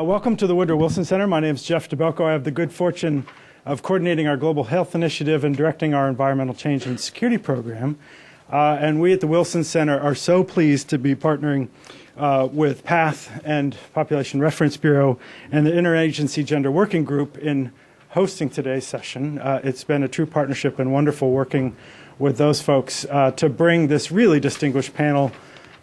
Welcome to the Woodrow Wilson Center. My name is Jeff DeBelko. I have the good fortune of coordinating our Global Health Initiative and directing our Environmental Change and Security Program. And we at the Wilson Center are so pleased to be partnering with PATH and Population Reference Bureau and the Interagency Gender Working Group in hosting today's session. It's been a true partnership and wonderful working with those folks to bring this really distinguished panel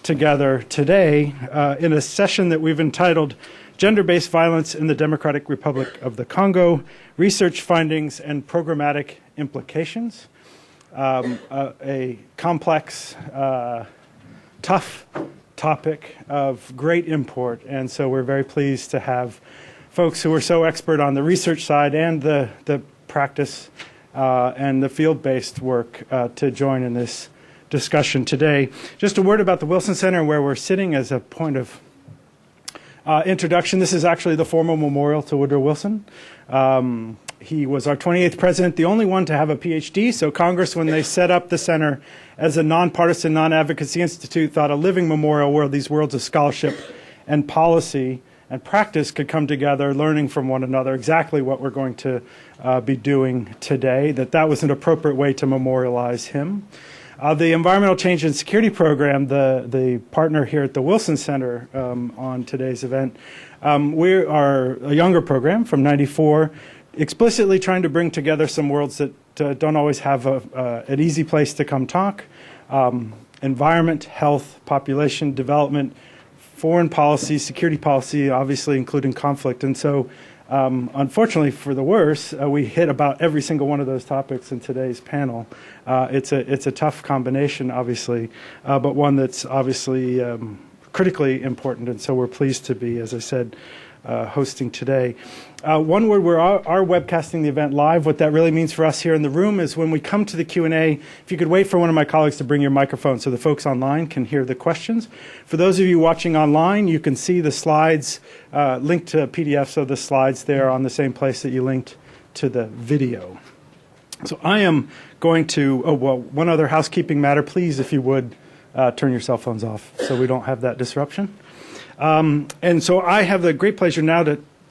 together today in a session that we've entitled Gender-Based Violence in the Democratic Republic of the Congo, Research Findings and Programmatic Implications. A complex, tough topic of great import, and so we're very pleased to have folks who are so expert on the research side and the practice and the field-based work to join in this discussion today. Just a word about the Wilson Center, where we're sitting as a point of introduction. This is actually the formal memorial to Woodrow Wilson. He was our 28th president, the only one to have a PhD. So Congress, when they set up the center as a nonpartisan, non-advocacy institute, thought a living memorial where these worlds of scholarship and policy and practice could come together, learning from one another, exactly what we're going to be doing today, that was an appropriate way to memorialize him. The Environmental Change and Security Program, the partner here at the Wilson Center on today's event, we are a younger program from '94, explicitly trying to bring together some worlds that don't always have an easy place to come talk. Environment, health, population, development, foreign policy, security policy, obviously including conflict. And so unfortunately for the worse, we hit about every single one of those topics in today's panel. It's a tough combination, obviously, but one that's obviously critically important, and so we're pleased to be, as I said, hosting today. One word, we are webcasting the event live. What that really means for us here in the room is when we come to the Q&A, if you could wait for one of my colleagues to bring your microphone so the folks online can hear the questions. For those of you watching online, you can see the slides linked to PDFs of the slides there on the same place that you linked to the video. So I am going to, one other housekeeping matter. Please, if you would, turn your cell phones off so we don't have that disruption. And so I have the great pleasure now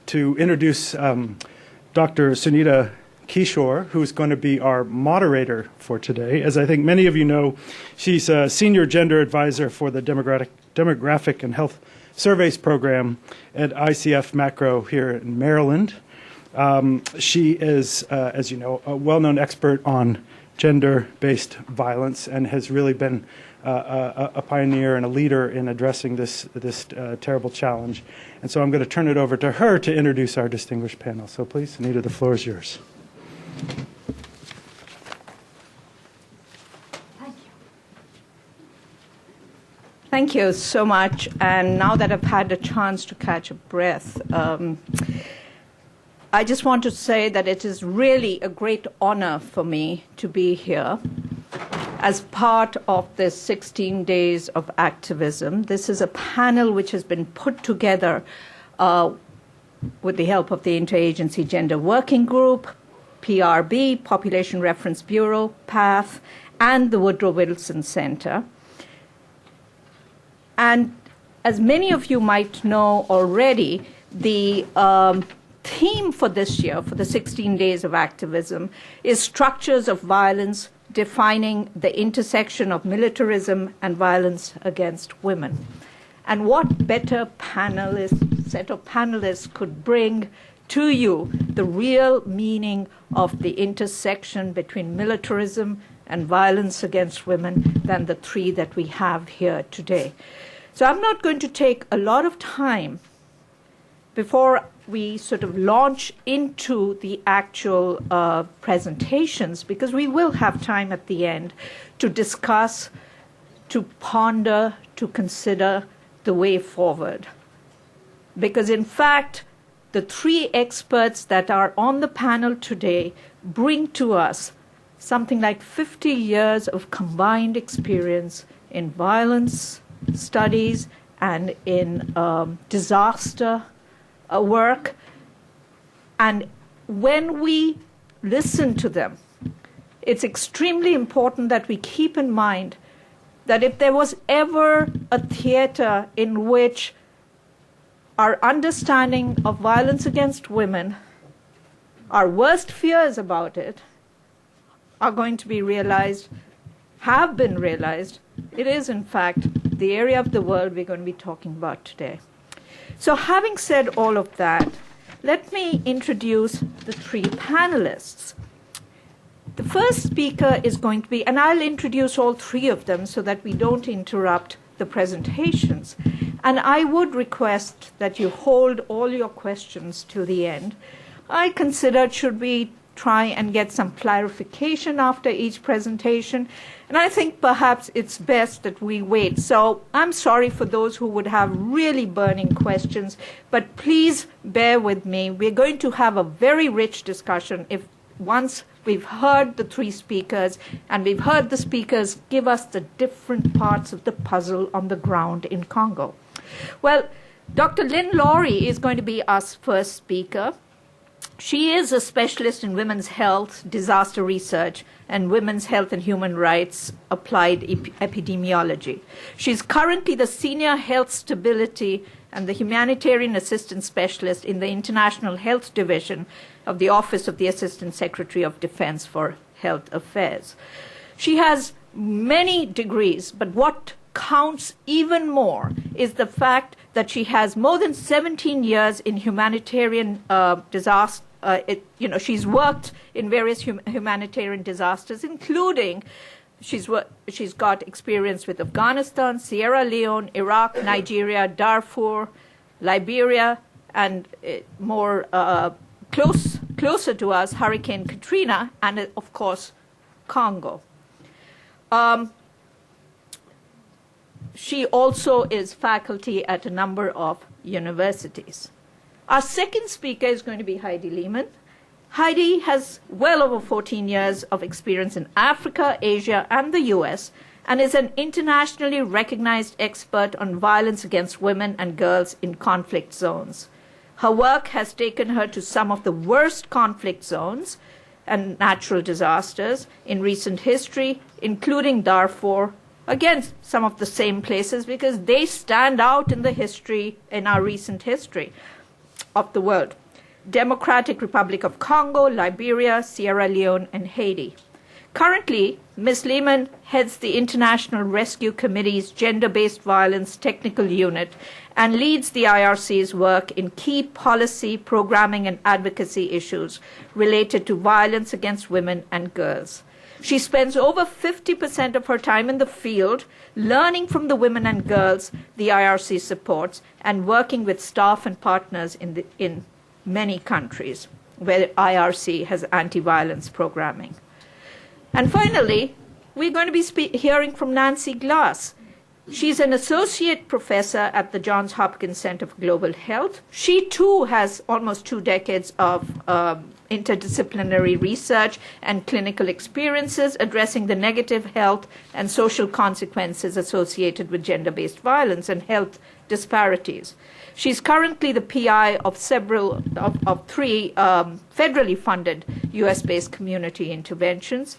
to introduce Dr. Sunita Kishore, who's going to be our moderator for today. As I think many of you know, she's a senior gender advisor for the Demographic and Health Surveys Program at ICF Macro here in Maryland. She is, as you know, a well-known expert on gender-based violence and has really been a pioneer and a leader in addressing this terrible challenge. And so I'm going to turn it over to her to introduce our distinguished panel. So please, Anita, the floor is yours. Thank you. Thank you so much. And now that I've had a chance to catch a breath, I just want to say that it is really a great honor for me to be here as part of this 16 days of activism. This is a panel which has been put together with the help of the Interagency Gender Working Group, PRB, Population Reference Bureau, PATH, and the Woodrow Wilson Center. And as many of you might know already, the theme for this year, for the 16 days of activism, is Structures of Violence, defining the intersection of militarism and violence against women. And what better set of panelists could bring to you the real meaning of the intersection between militarism and violence against women than the three that we have here today. So I'm not going to take a lot of time before we sort of launch into the actual presentations, because we will have time at the end to discuss, to ponder, to consider the way forward. Because in fact, the three experts that are on the panel today bring to us something like 50 years of combined experience in violence studies and in disaster work. And when we listen to them, it's extremely important that we keep in mind that if there was ever a theater in which our understanding of violence against women, our worst fears about it, are going to be realized, have been realized. It is, in fact, the area of the world we're going to be talking about today. So having said all of that, let me introduce the three panelists. The first speaker is going to be, and I'll introduce all three of them so that we don't interrupt the presentations. And I would request that you hold all your questions to the end. I considered, should we try and get some clarification after each presentation? And I think perhaps it's best that we wait. So I'm sorry for those who would have really burning questions, but please bear with me. We're going to have a very rich discussion if once we've heard the three speakers and we've heard the speakers give us the different parts of the puzzle on the ground in Congo. Well, Dr. Lynn Laurie is going to be our first speaker. She is a specialist in women's health, disaster research, and women's health and human rights applied epidemiology. She's currently the Senior Health Stability and the Humanitarian Assistance Specialist in the International Health Division of the Office of the Assistant Secretary of Defense for Health Affairs. She has many degrees, but what counts even more is the fact that she has more than 17 years in humanitarian disaster. She's worked in various humanitarian disasters, including she's got experience with Afghanistan, Sierra Leone, Iraq, Nigeria, Darfur, Liberia, and more closer to us, Hurricane Katrina, and of course, Congo. She also is faculty at a number of universities. Our second speaker is going to be Heidi Lehmann. Heidi has well over 14 years of experience in Africa, Asia, and the US, and is an internationally recognized expert on violence against women and girls in conflict zones. Her work has taken her to some of the worst conflict zones and natural disasters in recent history, including Darfur. Again, some of the same places because they stand out in the history, in our recent history of the world. Democratic Republic of Congo, Liberia, Sierra Leone, and Haiti. Currently, Ms. Lehmann heads the International Rescue Committee's Gender-Based Violence Technical Unit and leads the IRC's work in key policy, programming, and advocacy issues related to violence against women and girls. She spends over 50% of her time in the field learning from the women and girls the IRC supports and working with staff and partners in many countries where IRC has anti-violence programming. And finally, we're going to be hearing from Nancy Glass. She's an associate professor at the Johns Hopkins Center for Global Health. She, too, has almost 2 decades of interdisciplinary research and clinical experiences addressing the negative health and social consequences associated with gender-based violence and health disparities. She's currently the PI of three federally funded US-based community interventions.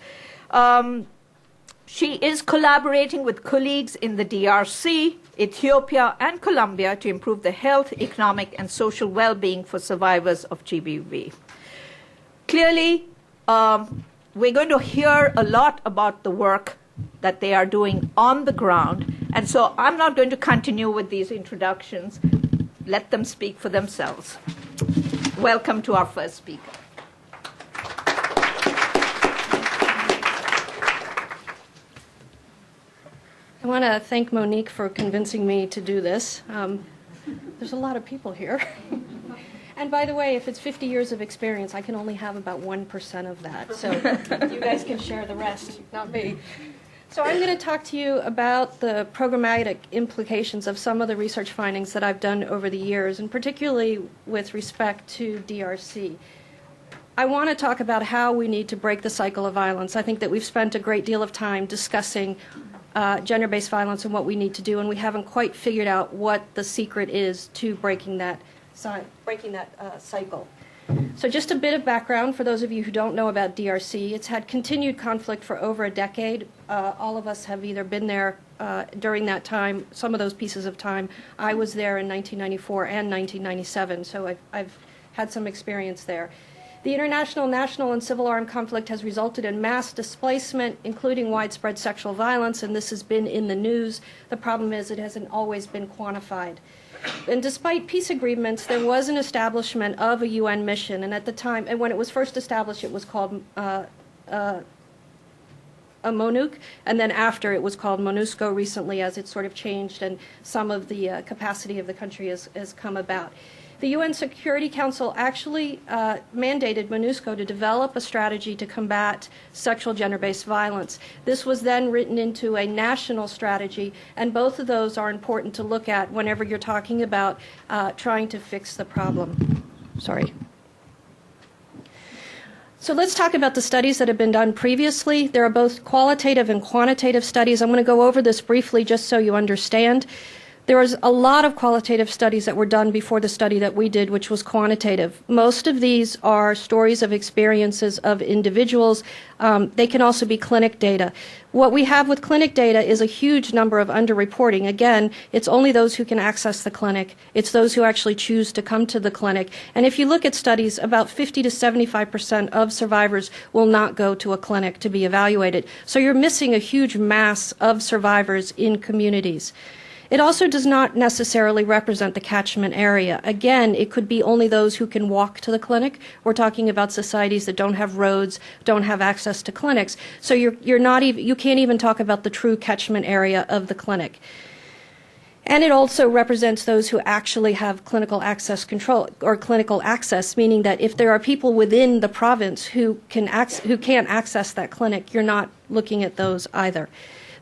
She is collaborating with colleagues in the DRC, Ethiopia, and Colombia to improve the health, economic, and social well-being for survivors of GBV. Clearly, we're going to hear a lot about the work that they are doing on the ground, and so I'm not going to continue with these introductions. Let them speak for themselves. Welcome to our first speaker. I want to thank Monique for convincing me to do this. There's a lot of people here. And by the way, if it's 50 years of experience, I can only have about 1% of that. So you guys can share the rest, not me. So I'm going to talk to you about the programmatic implications of some of the research findings that I've done over the years, and particularly with respect to DRC. I want to talk about how we need to break the cycle of violence. I think that we've spent a great deal of time discussing gender-based violence and what we need to do, and we haven't quite figured out what the secret is to breaking that cycle. So just a bit of background for those of you who don't know about DRC. It's had continued conflict for over a decade. All of us have either been there during that time, some of those pieces of time. I was there in 1994 and 1997, so I've had some experience there. The international, national, and civil armed conflict has resulted in mass displacement, including widespread sexual violence, and this has been in the news. The problem is it hasn't always been quantified. And despite peace agreements, there was an establishment of a UN mission, and at the time, and when it was first established, it was called a MONUC, and then after it was called MONUSCO recently as it sort of changed and some of the capacity of the country has come about. The UN Security Council actually mandated MONUSCO to develop a strategy to combat sexual gender-based violence. This was then written into a national strategy, and both of those are important to look at whenever you're talking about trying to fix the problem. Sorry. So let's talk about the studies that have been done previously. There are both qualitative and quantitative studies. I'm going to go over this briefly just so you understand. There was a lot of qualitative studies that were done before the study that we did, which was quantitative. Most of these are stories of experiences of individuals. They can also be clinic data. What we have with clinic data is a huge number of underreporting. Again, it's only those who can access the clinic. It's those who actually choose to come to the clinic. And if you look at studies, about 50 to 75% of survivors will not go to a clinic to be evaluated. So you're missing a huge mass of survivors in communities. It also does not necessarily represent the catchment area. Again, it could be only those who can walk to the clinic. We're talking about societies that don't have roads, don't have access to clinics. So you can't even talk about the true catchment area of the clinic. And it also represents those who actually have clinical access control or clinical access, meaning that if there are people within the province who can't access that clinic, you're not looking at those either.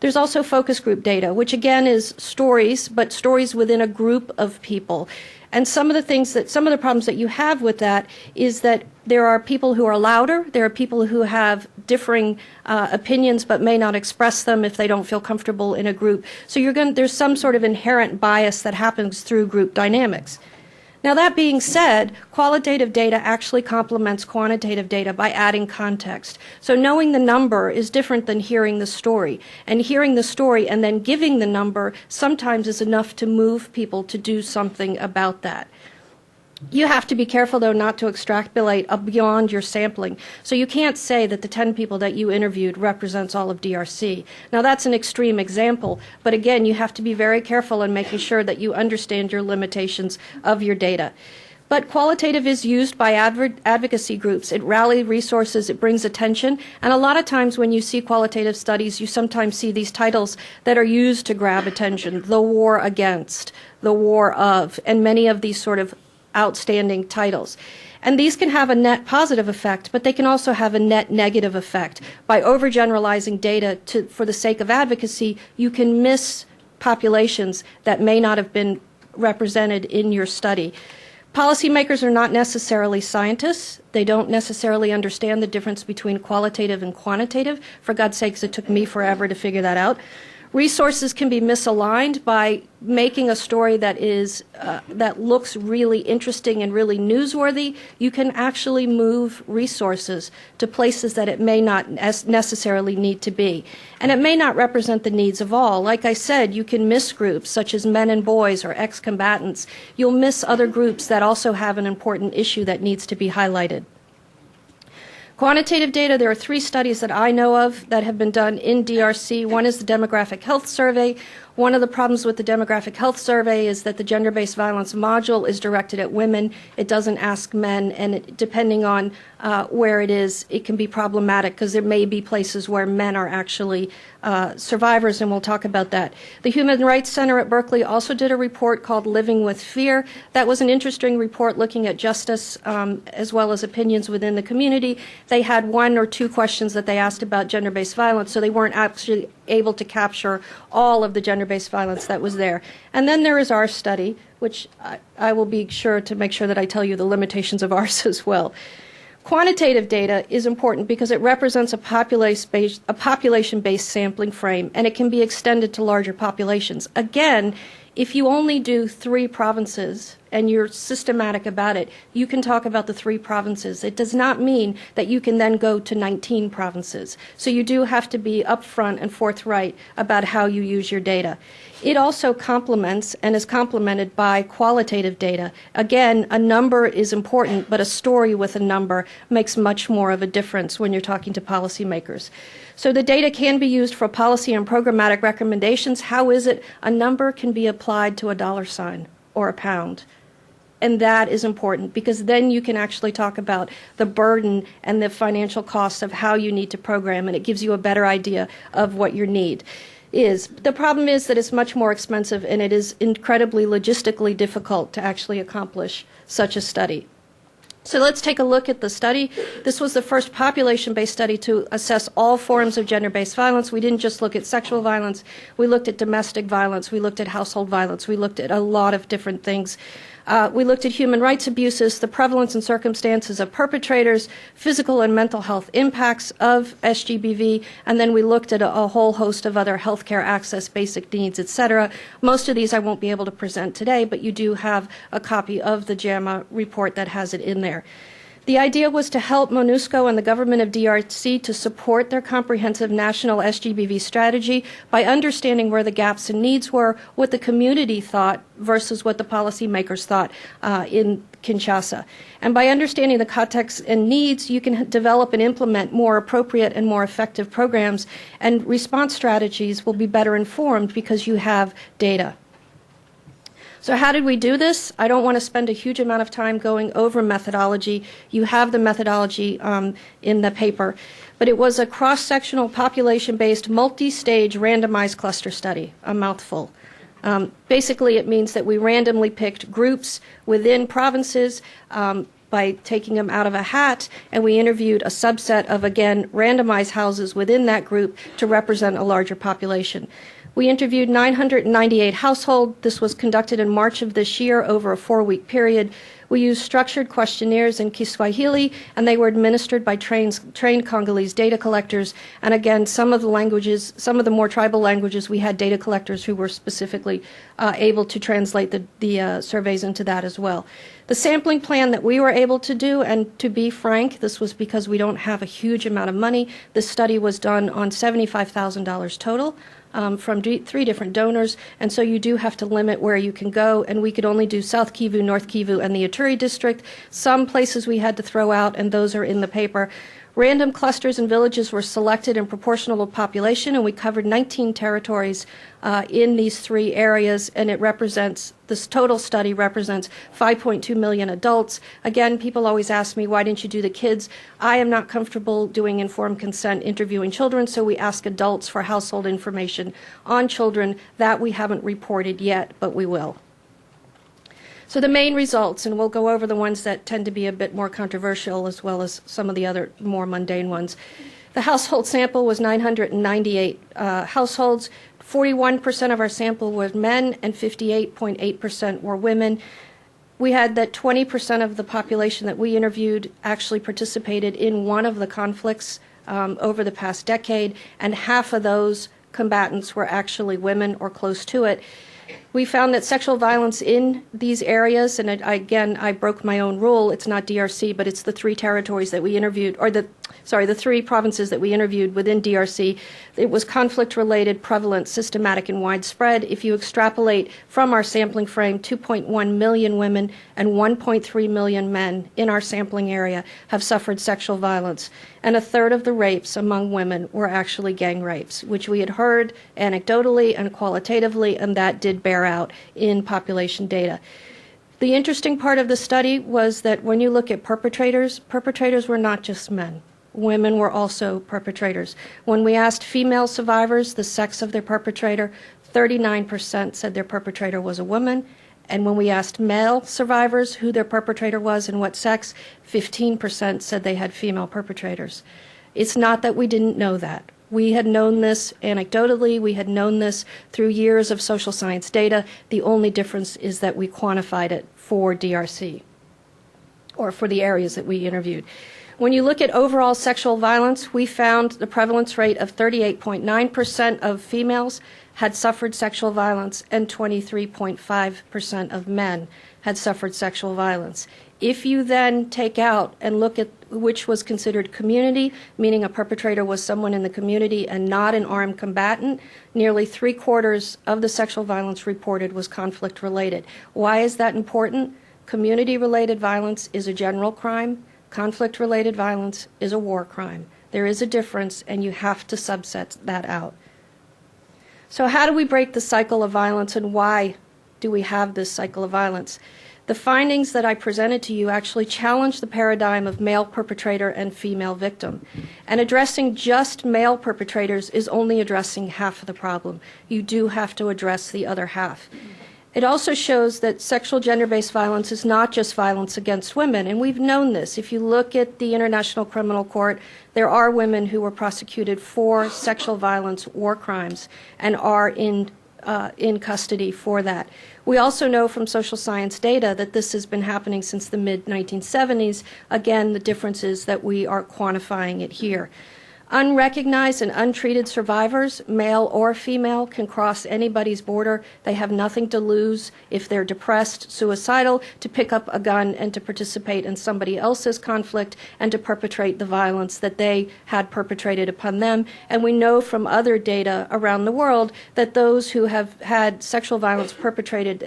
There's also focus group data, which again is stories, but stories within a group of people. And some of the problems that you have with that is that there are people who are louder, there are people who have differing opinions but may not express them if they don't feel comfortable in a group. So there's some sort of inherent bias that happens through group dynamics. Now, that being said, qualitative data actually complements quantitative data by adding context. So knowing the number is different than hearing the story. And hearing the story and then giving the number sometimes is enough to move people to do something about that. You have to be careful, though, not to extrapolate beyond your sampling. So you can't say that the 10 people that you interviewed represents all of DRC. Now, that's an extreme example, but again, you have to be very careful in making sure that you understand your limitations of your data. But qualitative is used by advocacy groups. It rallies resources, it brings attention, and a lot of times when you see qualitative studies, you sometimes see these titles that are used to grab attention: the war against, the war of, and many of these sort of outstanding titles. And these can have a net positive effect, but they can also have a net negative effect. By overgeneralizing data for the sake of advocacy, you can miss populations that may not have been represented in your study. Policymakers are not necessarily scientists. They don't necessarily understand the difference between qualitative and quantitative. For God's sakes, it took me forever to figure that out. Resources can be misaligned by making a story that looks really interesting and really newsworthy. You can actually move resources to places that it may not necessarily need to be. And it may not represent the needs of all. Like I said, you can miss groups such as men and boys or ex-combatants. You'll miss other groups that also have an important issue that needs to be highlighted. Quantitative data, there are 3 studies that I know of that have been done in DRC. One is the Demographic Health Survey. One of the problems with the Demographic Health Survey is that the gender-based violence module is directed at women. It doesn't ask men, and depending on where it is, it can be problematic because there may be places where men are actually survivors, and we'll talk about that. The Human Rights Center at Berkeley also did a report called Living with Fear. That was an interesting report looking at justice as well as opinions within the community. They had 1 or 2 questions that they asked about gender-based violence, so they weren't actually able to capture all of the gender-based violence that was there. And then there is our study, which I will be sure to make sure that I tell you the limitations of ours as well. Quantitative data is important because it represents a population-based sampling frame, and it can be extended to larger populations. Again, if you only do 3 provinces and you're systematic about it, you can talk about the 3 provinces. It does not mean that you can then go to 19 provinces. So you do have to be upfront and forthright about how you use your data. It also complements and is complemented by qualitative data. Again, a number is important, but a story with a number makes much more of a difference when you're talking to policymakers. So the data can be used for policy and programmatic recommendations. How is it? A number can be applied to a dollar sign or a pound. And that is important because then you can actually talk about the burden and the financial costs of how you need to program, and it gives you a better idea of what your need is. The problem is that it's much more expensive, and it is incredibly logistically difficult to actually accomplish such a study. So let's take a look at the study. This was the first population-based study to assess all forms of gender-based violence. We didn't just look at sexual violence. We looked at domestic violence. We looked at household violence. We looked at a lot of different things. We looked at human rights abuses, the prevalence and circumstances of perpetrators, physical and mental health impacts of SGBV, and then we looked at a whole host of other healthcare access, basic needs, etc. Most of these I won't be able to present today, but you do have a copy of the JAMA report that has it in there. The idea was to help MONUSCO and the government of DRC to support their comprehensive national SGBV strategy by understanding where the gaps and needs were, what the community thought versus what the policymakers thought in Kinshasa. And by understanding the context and needs, you can develop and implement more appropriate and more effective programs, and response strategies will be better informed because you have data. So how did we do this? I don't want to spend a huge amount of time going over methodology. You have the methodology in the paper. But it was a cross-sectional, population-based, multi-stage randomized cluster study, a mouthful. Basically, it means that we randomly picked groups within provinces by taking them out of a hat, and we interviewed a subset of, again, randomized houses within that group to represent a larger population. We interviewed 998 households. This was conducted in March of this year over a 4-week period. We used structured questionnaires in Kiswahili, and they were administered by trained Congolese data collectors. And again, some of the languages, some of the more tribal languages, we had data collectors who were specifically able to translate the surveys into that as well. The sampling plan that we were able to do, and to be frank, this was because we don't have a huge amount of money. This study was done on $75,000 total. From 3 different donors, and so you do have to limit where you can go, and we could only do South Kivu, North Kivu, and the Ituri district. Some places we had to throw out, and those are in the paper. Random clusters and villages were selected in proportional to population, and we covered 19 territories in these 3 areas, and it represents, this total study represents 5.2 million adults. Again, people always ask me, why didn't you do the kids? I am not comfortable doing informed consent interviewing children, so we ask adults for household information on children. That we haven't reported yet, but we will. So the main results, and we'll go over the ones that tend to be a bit more controversial as well as some of the other more mundane ones. The household sample was 998 households. 41% of our sample were men and 58.8% were women. We had that 20% of the population that we interviewed actually participated in one of the conflicts over the past decade, and half of those combatants were actually women or close to it. We found that sexual violence in these areas, and I broke my own rule. It's not DRC, but it's the 3 territories that we interviewed, or the 3 provinces that we interviewed within DRC. It was conflict-related, prevalent, systematic, and widespread. If you extrapolate from our sampling frame, 2.1 million women and 1.3 million men in our sampling area have suffered sexual violence. And a third of the rapes among women were actually gang rapes, which we had heard anecdotally and qualitatively, and that did bear out in population data. The interesting part of the study was that when you look at perpetrators were not just men. Women were also perpetrators. When we asked female survivors the sex of their perpetrator, 39% said their perpetrator was a woman. And when we asked male survivors who their perpetrator was and what sex, 15% said they had female perpetrators. It's not that we didn't know that. We had known this anecdotally. We had known this through years of social science data. The only difference is that we quantified it for DRC, or for the areas that we interviewed. When you look at overall sexual violence, we found the prevalence rate of 38.9% of females had suffered sexual violence and 23.5% of men had suffered sexual violence. If you then take out and look at which was considered community, meaning a perpetrator was someone in the community and not an armed combatant, nearly 3/4 of the sexual violence reported was conflict-related. Why is that important? Community-related violence is a general crime. Conflict-related violence is a war crime. There is a difference, and you have to subset that out. So how do we break the cycle of violence, and why do we have this cycle of violence? The findings that I presented to you actually challenge the paradigm of male perpetrator and female victim. And addressing just male perpetrators is only addressing half of the problem. You do have to address the other half. It also shows that sexual gender-based violence is not just violence against women, and we've known this. If you look at the International Criminal Court, there are women who were prosecuted for sexual violence war crimes and are in custody for that. We also know from social science data that this has been happening since the mid-1970s. Again, the difference is that we are quantifying it here. Unrecognized and untreated survivors, male or female, can cross anybody's border. They have nothing to lose if they're depressed, suicidal, to pick up a gun and to participate in somebody else's conflict and to perpetrate the violence that they had perpetrated upon them. And we know from other data around the world that those who have had sexual violence perpetrated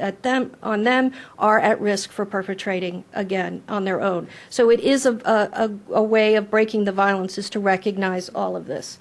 on them are at risk for perpetrating again on their own. So it is a way of breaking the violence is to recognize all of this.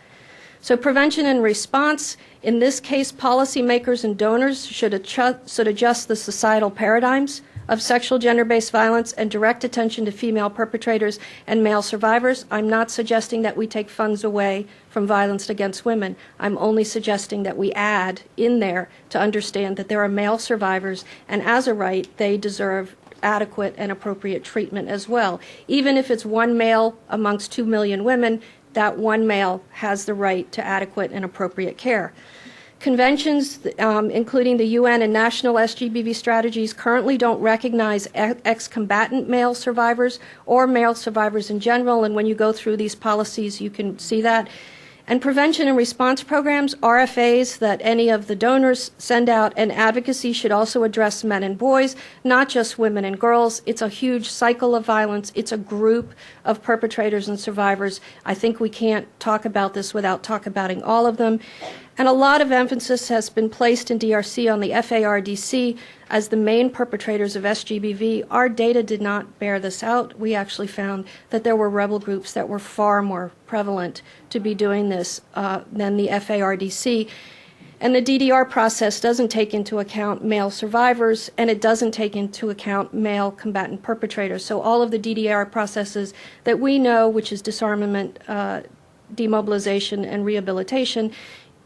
So prevention and response, in this case, policymakers and donors should adjust the societal paradigms of sexual gender-based violence and direct attention to female perpetrators and male survivors. I'm not suggesting that we take funds away from violence against women. I'm only suggesting that we add in there to understand that there are male survivors, and as a right, they deserve adequate and appropriate treatment as well. Even if it's one male amongst 2 million women, that one male has the right to adequate and appropriate care. Conventions, including the UN and national SGBV strategies, currently don't recognize ex-combatant male survivors or male survivors in general, and when you go through these policies, you can see that. And prevention and response programs, RFAs that any of the donors send out, and advocacy should also address men and boys, not just women and girls. It's a huge cycle of violence. It's a group of perpetrators and survivors. I think we can't talk about this without talking about all of them. And a lot of emphasis has been placed in DRC on the FARDC as the main perpetrators of SGBV. Our data did not bear this out. We actually found that there were rebel groups that were far more prevalent to be doing this than the FARDC. And the DDR process doesn't take into account male survivors, and it doesn't take into account male combatant perpetrators. So all of the DDR processes that we know, which is disarmament, demobilization, and rehabilitation,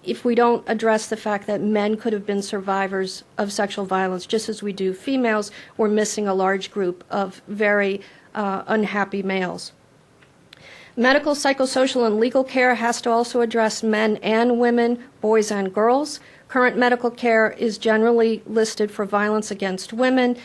if we don't address the fact that men could have been survivors of sexual violence just as we do females, we're missing a large group of very unhappy males. Medical, psychosocial, and legal care has to also address men and women, boys and girls. Current medical care is generally listed for violence against women.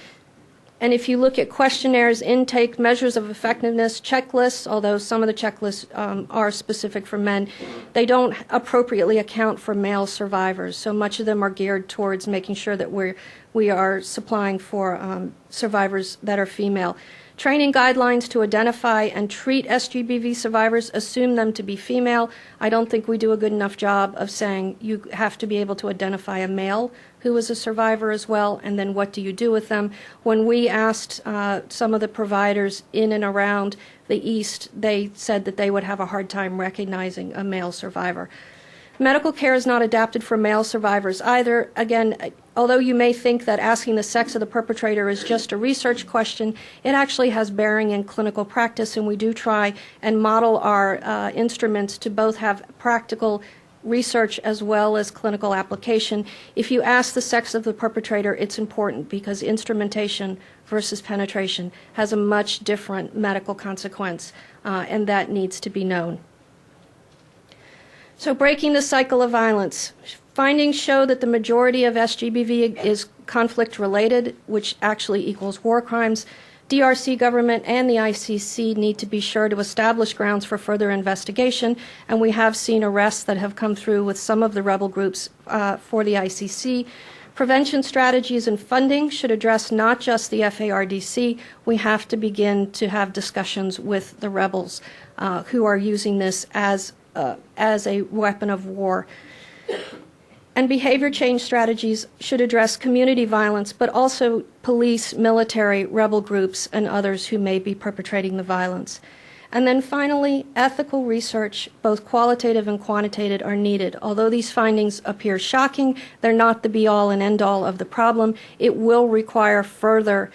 And if you look at questionnaires, intake, measures of effectiveness, checklists, although some of the checklists are specific for men, they don't appropriately account for male survivors. So much of them are geared towards making sure that we are supplying for survivors that are female. Training guidelines to identify and treat SGBV survivors assume them to be female. I don't think we do a good enough job of saying you have to be able to identify a male who is a survivor as well, and then what do you do with them? When we asked some of the providers in and around the East, they said that they would have a hard time recognizing a male survivor. Medical care is not adapted for male survivors either. Again, although you may think that asking the sex of the perpetrator is just a research question, it actually has bearing in clinical practice, and we do try and model our instruments to both have practical research as well as clinical application. If you ask the sex of the perpetrator, it's important because instrumentation versus penetration has a much different medical consequence, and that needs to be known. So breaking the cycle of violence. Findings show that the majority of SGBV is conflict-related, which actually equals war crimes. DRC government and the ICC need to be sure to establish grounds for further investigation, and we have seen arrests that have come through with some of the rebel groups for the ICC. Prevention strategies and funding should address not just the FARDC. We have to begin to have discussions with the rebels who are using this as a weapon of war. And behavior change strategies should address community violence, but also police, military, rebel groups, and others who may be perpetrating the violence. And then finally, ethical research, both qualitative and quantitative, are needed. Although these findings appear shocking, they're not the be-all and end-all of the problem. It will require further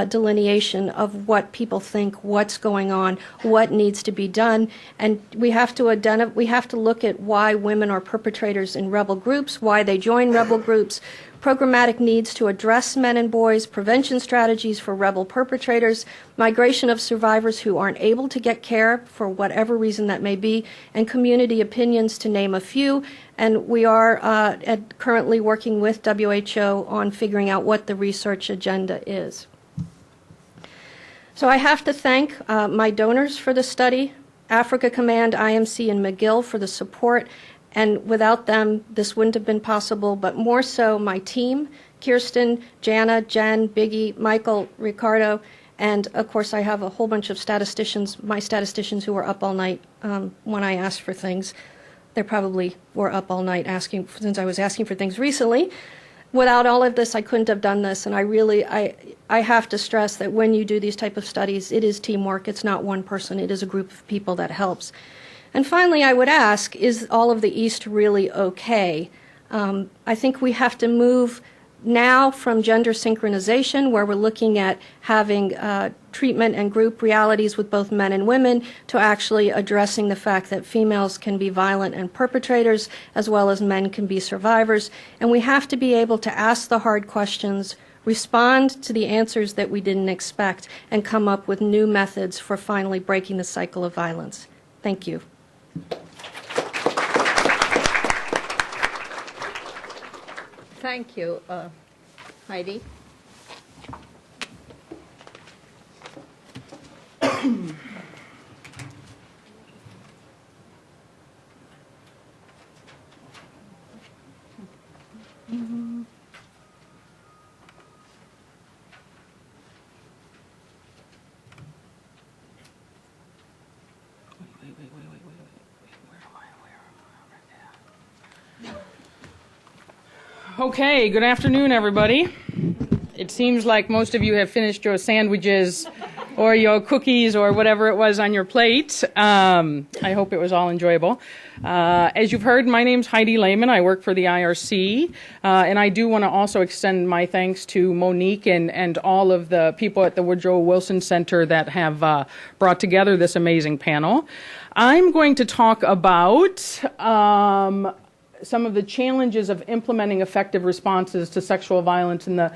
delineation of what people think, what's going on, what needs to be done. And we have to look at why women are perpetrators in rebel groups, why they join rebel groups. Programmatic needs to address men and boys, prevention strategies for rebel perpetrators, migration of survivors who aren't able to get care for whatever reason that may be, and community opinions, to name a few. And we are currently working with WHO on figuring out what the research agenda is. So I have to thank my donors for the study, Africa Command, IMC, and McGill for the support. And without them, this wouldn't have been possible, but more so my team, Kirsten, Jana, Jen, Biggie, Michael, Ricardo, and of course I have a whole bunch of statisticians, my statisticians who were up all night when I asked for things. They probably were up all night asking, since I was asking for things recently. Without all of this, I couldn't have done this, and I have to stress that when you do these type of studies, it is teamwork. It's not one person. It is a group of people that helps. And finally, I would ask, is all of the East really okay? I think we have to move now from gender synchronization, where we're looking at having treatment and group realities with both men and women, to actually addressing the fact that females can be violent and perpetrators, as well as men can be survivors. And we have to be able to ask the hard questions, respond to the answers that we didn't expect, and come up with new methods for finally breaking the cycle of violence. Thank you. Thank you, Heidi. Okay, good afternoon, everybody. It seems like most of you have finished your sandwiches or your cookies or whatever it was on your plate. I hope it was all enjoyable. As you've heard, my name's Heidi Lehman. I work for the IRC, and I do want to also extend my thanks to Monique and all of the people at the Woodrow Wilson Center that have brought together this amazing panel. I'm going to talk about some of the challenges of implementing effective responses to sexual violence in the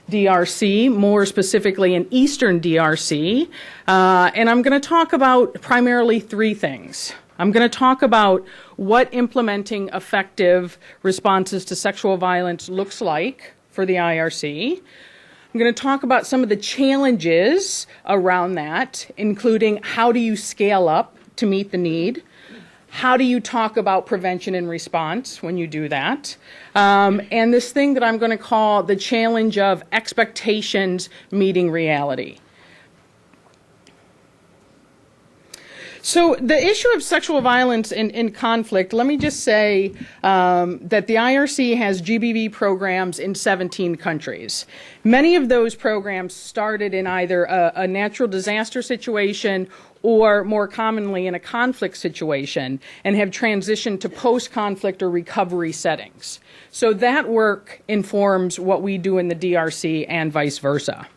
DRC, more specifically in Eastern DRC. And I'm going to talk about primarily three things. I'm going to talk about what implementing effective responses to sexual violence looks like for the IRC. I'm going to talk about some of the challenges around that, including how do you scale up to meet the need? How do you talk about prevention and response when you do that? And this thing that I'm going to call the challenge of expectations meeting reality. So the issue of sexual violence in conflict, let me just say that the IRC has GBV programs in 17 countries. Many of those programs started in either a natural disaster situation or more commonly in a conflict situation, and have transitioned to post-conflict or recovery settings. So that work informs what we do in the DRC and vice versa.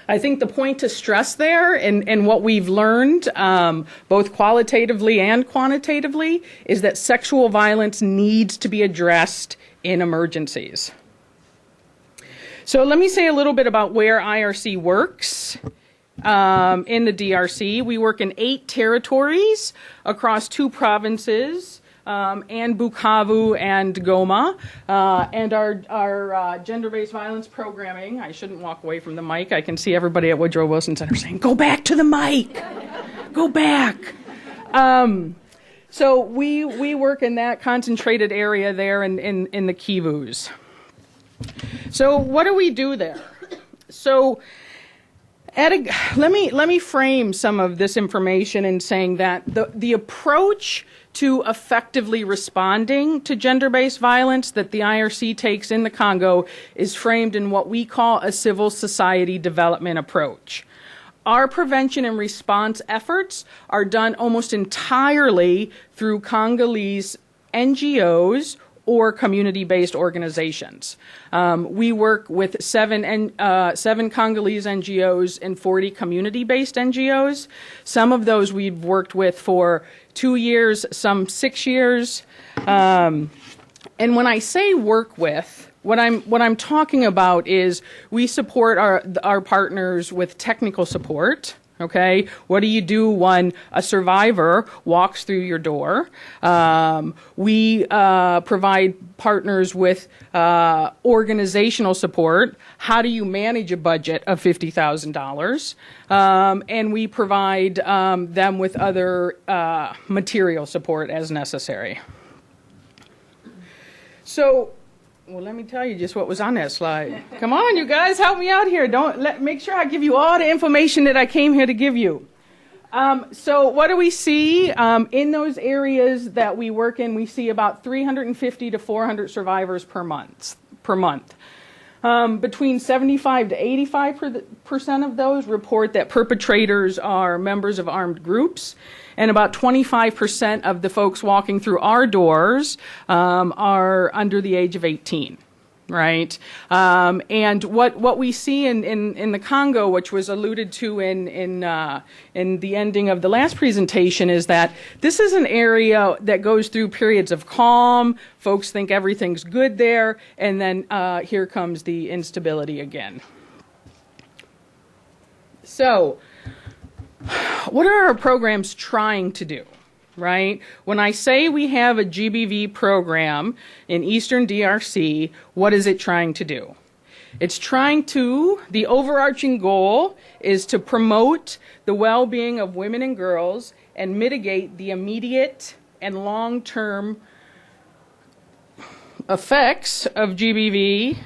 I think the point to stress there and what we've learned, both qualitatively and quantitatively, is that sexual violence needs to be addressed in emergencies. So let me say a little bit about where IRC works. In the DRC, we work in 8 territories across 2 provinces, and Bukavu and Goma, and our gender-based violence programming. I shouldn't walk away from the mic. I can see everybody at Woodrow Wilson Center saying, "Go back to the mic, go back." So we work in that concentrated area there in the Kivus. So what do we do there? So let me frame some of this information in saying that the approach to effectively responding to gender-based violence that the IRC takes in the Congo is framed in what we call a civil society development approach. Our prevention and response efforts are done almost entirely through Congolese NGOs or community-based organizations. We work with seven Congolese NGOs and 40 community-based NGOs. Some of those we've worked with for 2 years, some 6 years. And when I say work with, what I'm talking about is we support our partners with technical support. Okay, what do you do when a survivor walks through your door? We provide partners with organizational support. How do you manage a budget of $50,000? And we provide them with other material support as necessary. So, well, let me tell you just what was on that slide. Come on, you guys, help me out here. Make sure I give you all the information that I came here to give you. So what do we see? In those areas that we work in, we see about 350 to 400 survivors per month. Between 75 to 85% of those report that perpetrators are members of armed groups, and about 25% of the folks walking through our doors are under the age of 18. Right, and what we see in the Congo, which was alluded to in the ending of the last presentation, is that this is an area that goes through periods of calm. Folks think everything's good there, and then here comes the instability again. So, what are our programs trying to do? Right? When I say we have a GBV program in Eastern DRC, what is it trying to do? It's trying to, the overarching goal is to promote the well-being of women and girls and mitigate the immediate and long-term effects of GBV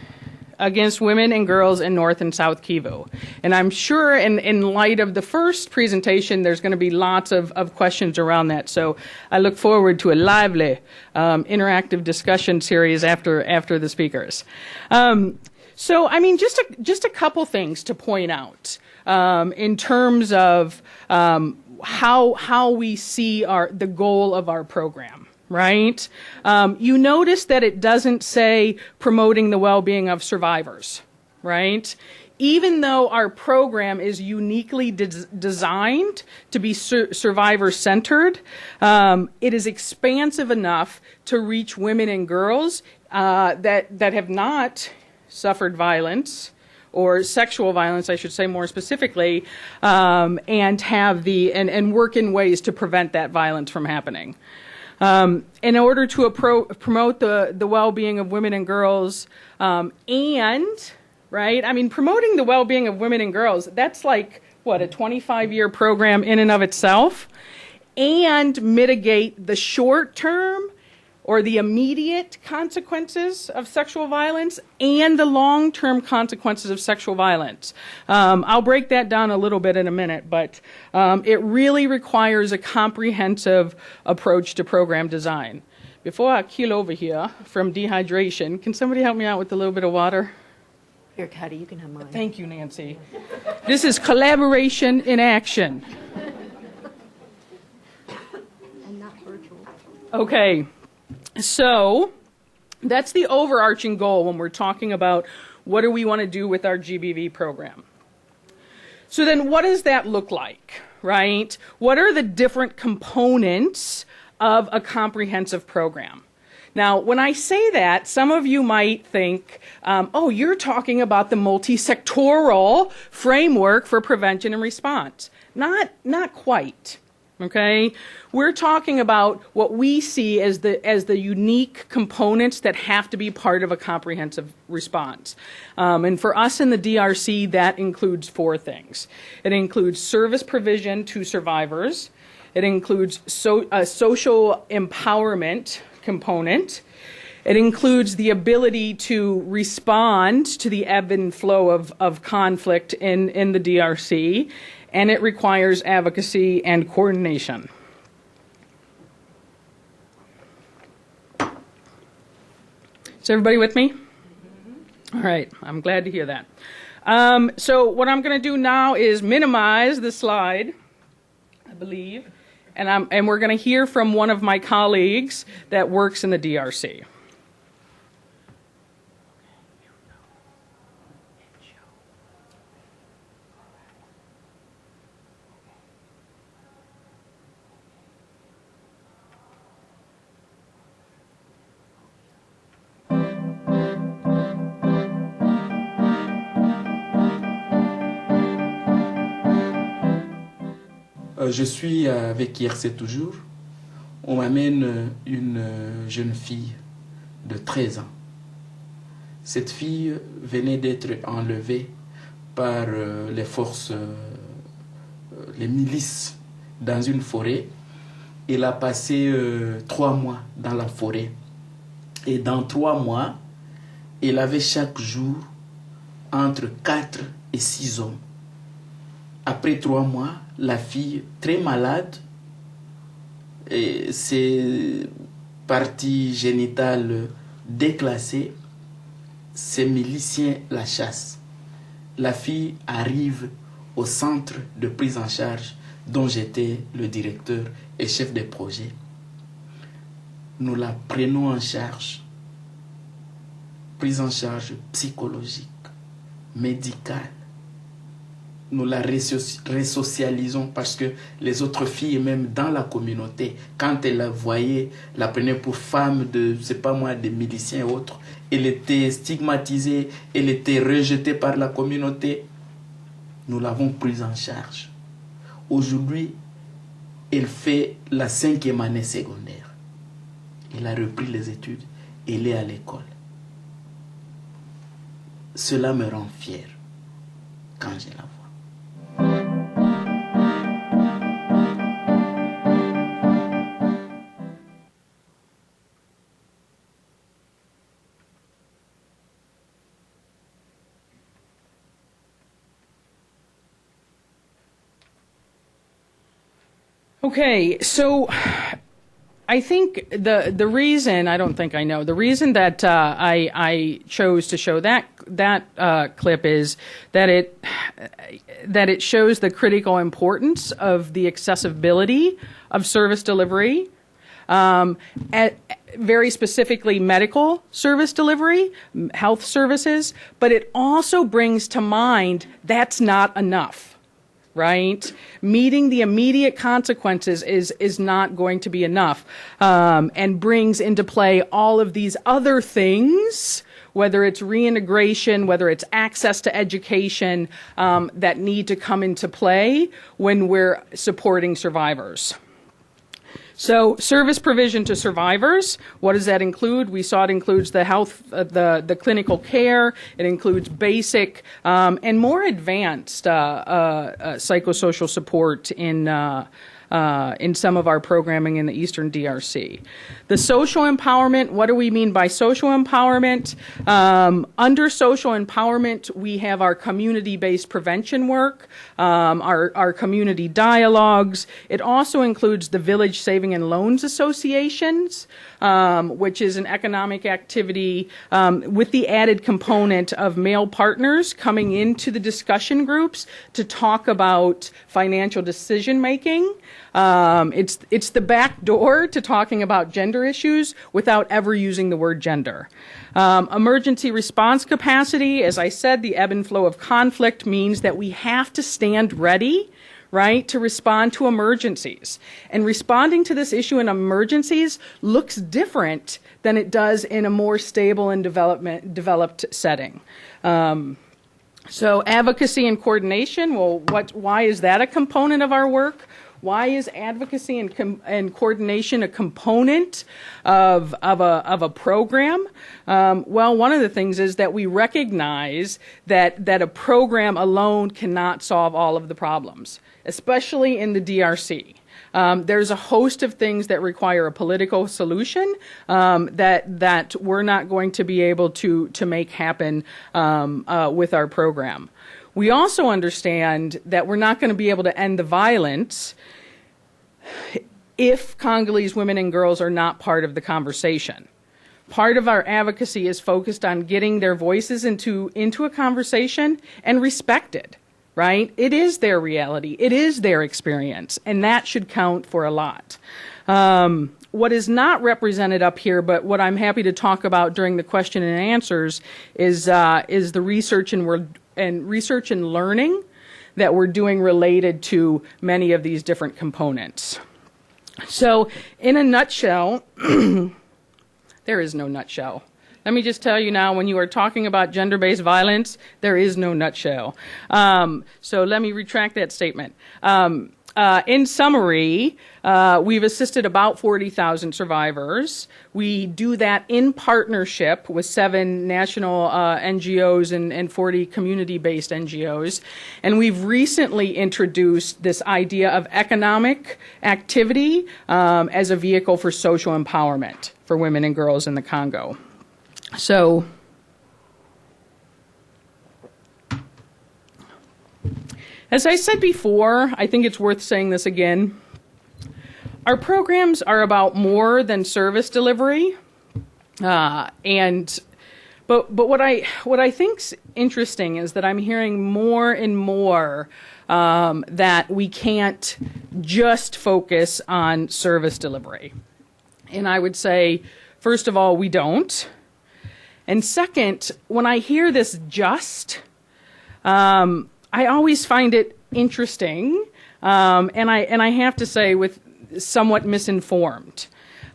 against women and girls in North and South Kivu. And I'm sure in light of the first presentation, there's going to be lots of questions around that. So I look forward to a lively interactive discussion series after the speakers. So, I mean, just a couple things to point out in terms of how we see the goal of our program. Right? You notice that it doesn't say promoting the well-being of survivors, right? Even though our program is uniquely designed to be survivor-centered, it is expansive enough to reach women and girls that have not suffered violence, or sexual violence, I should say more specifically, and work in ways to prevent that violence from happening. In order to promote the well-being of women and girls, right, I mean, promoting the well-being of women and girls, that's like, what, a 25-year program in and of itself, and mitigate the short-term or the immediate consequences of sexual violence and the long-term consequences of sexual violence. I'll break that down a little bit in a minute, but it really requires a comprehensive approach to program design. Before I keel over here from dehydration, can somebody help me out with a little bit of water? Here, Cuddy, you can have mine. Thank you, Nancy. This is collaboration in action. And not virtual. Okay. So that's the overarching goal when we're talking about what do we want to do with our GBV program. So then what does that look like, right? What are the different components of a comprehensive program? Now, when I say that, some of you might think, oh, you're talking about the multi-sectoral framework for prevention and response. Not quite. Okay, we're talking about what we see as the unique components that have to be part of a comprehensive response. And for us in the DRC, that includes 4 things. It includes service provision to survivors. It includes a social empowerment component. It includes the ability to respond to the ebb and flow of conflict in the DRC, and it requires advocacy and coordination. Is everybody with me? All right, I'm glad to hear that. So what I'm going to do now is minimize the slide, I believe, and we're going to hear from one of my colleagues that works in the DRC. Je suis avec DRC toujours. On m'amène une jeune fille de 13 ans. Cette fille venait d'être enlevée par les forces, les milices dans une forêt. Elle a passé 3 mois dans la forêt. Et dans 3 mois, elle avait chaque jour entre 4 et 6 hommes. Après 3 mois, la fille, très malade, et ses parties génitales déclassées, ces miliciens la chassent. La fille arrive au centre de prise en charge dont j'étais le directeur et chef de projet. Nous la prenons en charge, prise en charge psychologique, médicale. Nous la resocialisons parce que les autres filles, même dans la communauté, quand elles la voyaient, la prenaient pour femme de, je sais pas moi, des miliciens et autres. Elle était stigmatisée, elle était rejetée par la communauté. Nous l'avons prise en charge. Aujourd'hui, elle fait la 5e année secondaire. Elle a repris les études, elle est à l'école. Cela me rend fier quand je la vois. Okay, so I think the reason, I don't think I know, the reason that I chose to show that clip is that it shows the critical importance of the accessibility of service delivery, very specifically medical service delivery, health services, but it also brings to mind that's not enough. Right? Meeting the immediate consequences is not going to be enough, and brings into play all of these other things, whether it's reintegration, whether it's access to education, that need to come into play when we're supporting survivors. So service provision to survivors, what does that include? We saw it includes the health, the clinical care. It includes basic and more advanced psychosocial support in some of our programming in the Eastern DRC. The social empowerment, what do we mean by social empowerment? Under social empowerment, we have our community-based prevention work, our community dialogues. It also includes the Village Saving and Loans Associations, which is an economic activity with the added component of male partners coming into the discussion groups to talk about financial decision making. It's the back door to talking about gender issues without ever using the word gender. Emergency response capacity, as I said, the ebb and flow of conflict means that we have to stand ready, right, to respond to emergencies. And responding to this issue in emergencies looks different than it does in a more stable and developed setting. So advocacy and coordination, well, why is that a component of our work? Why is advocacy and coordination a component of a program? Well, one of the things is that we recognize that a program alone cannot solve all of the problems, especially in the DRC. There's a host of things that require a political solution that we're not going to be able to make happen with our program. We also understand that we're not going to be able to end the violence if Congolese women and girls are not part of the conversation. Part of our advocacy is focused on getting their voices into a conversation and respected, right? It is their reality. It is their experience, and that should count for a lot. What is not represented up here, but what I'm happy to talk about during the question and answers is the research and learning that we're doing related to many of these different components. So, in a nutshell, there is no nutshell. Let me just tell you now, when you are talking about gender-based violence, there is no nutshell. So let me retract that statement. In summary, we've assisted about 40,000 survivors. We do that in partnership with 7 national NGOs and 40 community-based NGOs. And we've recently introduced this idea of economic activity as a vehicle for social empowerment for women and girls in the Congo. So, as I said before, I think it's worth saying this again. Our programs are about more than service delivery, but what I think's interesting is that I'm hearing more and more that we can't just focus on service delivery, and I would say, first of all, we don't. And second, when I hear this just, I always find it interesting, and I have to say with somewhat misinformed.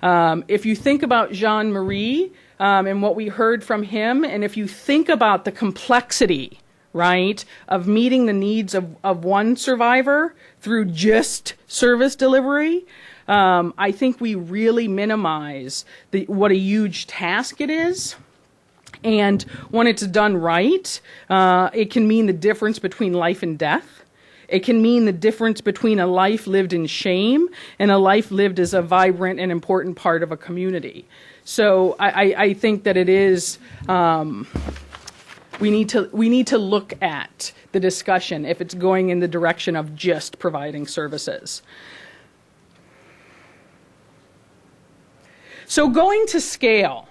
If you think about Jean-Marie and what we heard from him, and if you think about the complexity, right, of meeting the needs of one survivor through just service delivery, I think we really minimize what a huge task it is. And when it's done right, it can mean the difference between life and death. It can mean the difference between a life lived in shame and a life lived as a vibrant and important part of a community. So I think that it is, we need to look at the discussion if it's going in the direction of just providing services. So going to scale.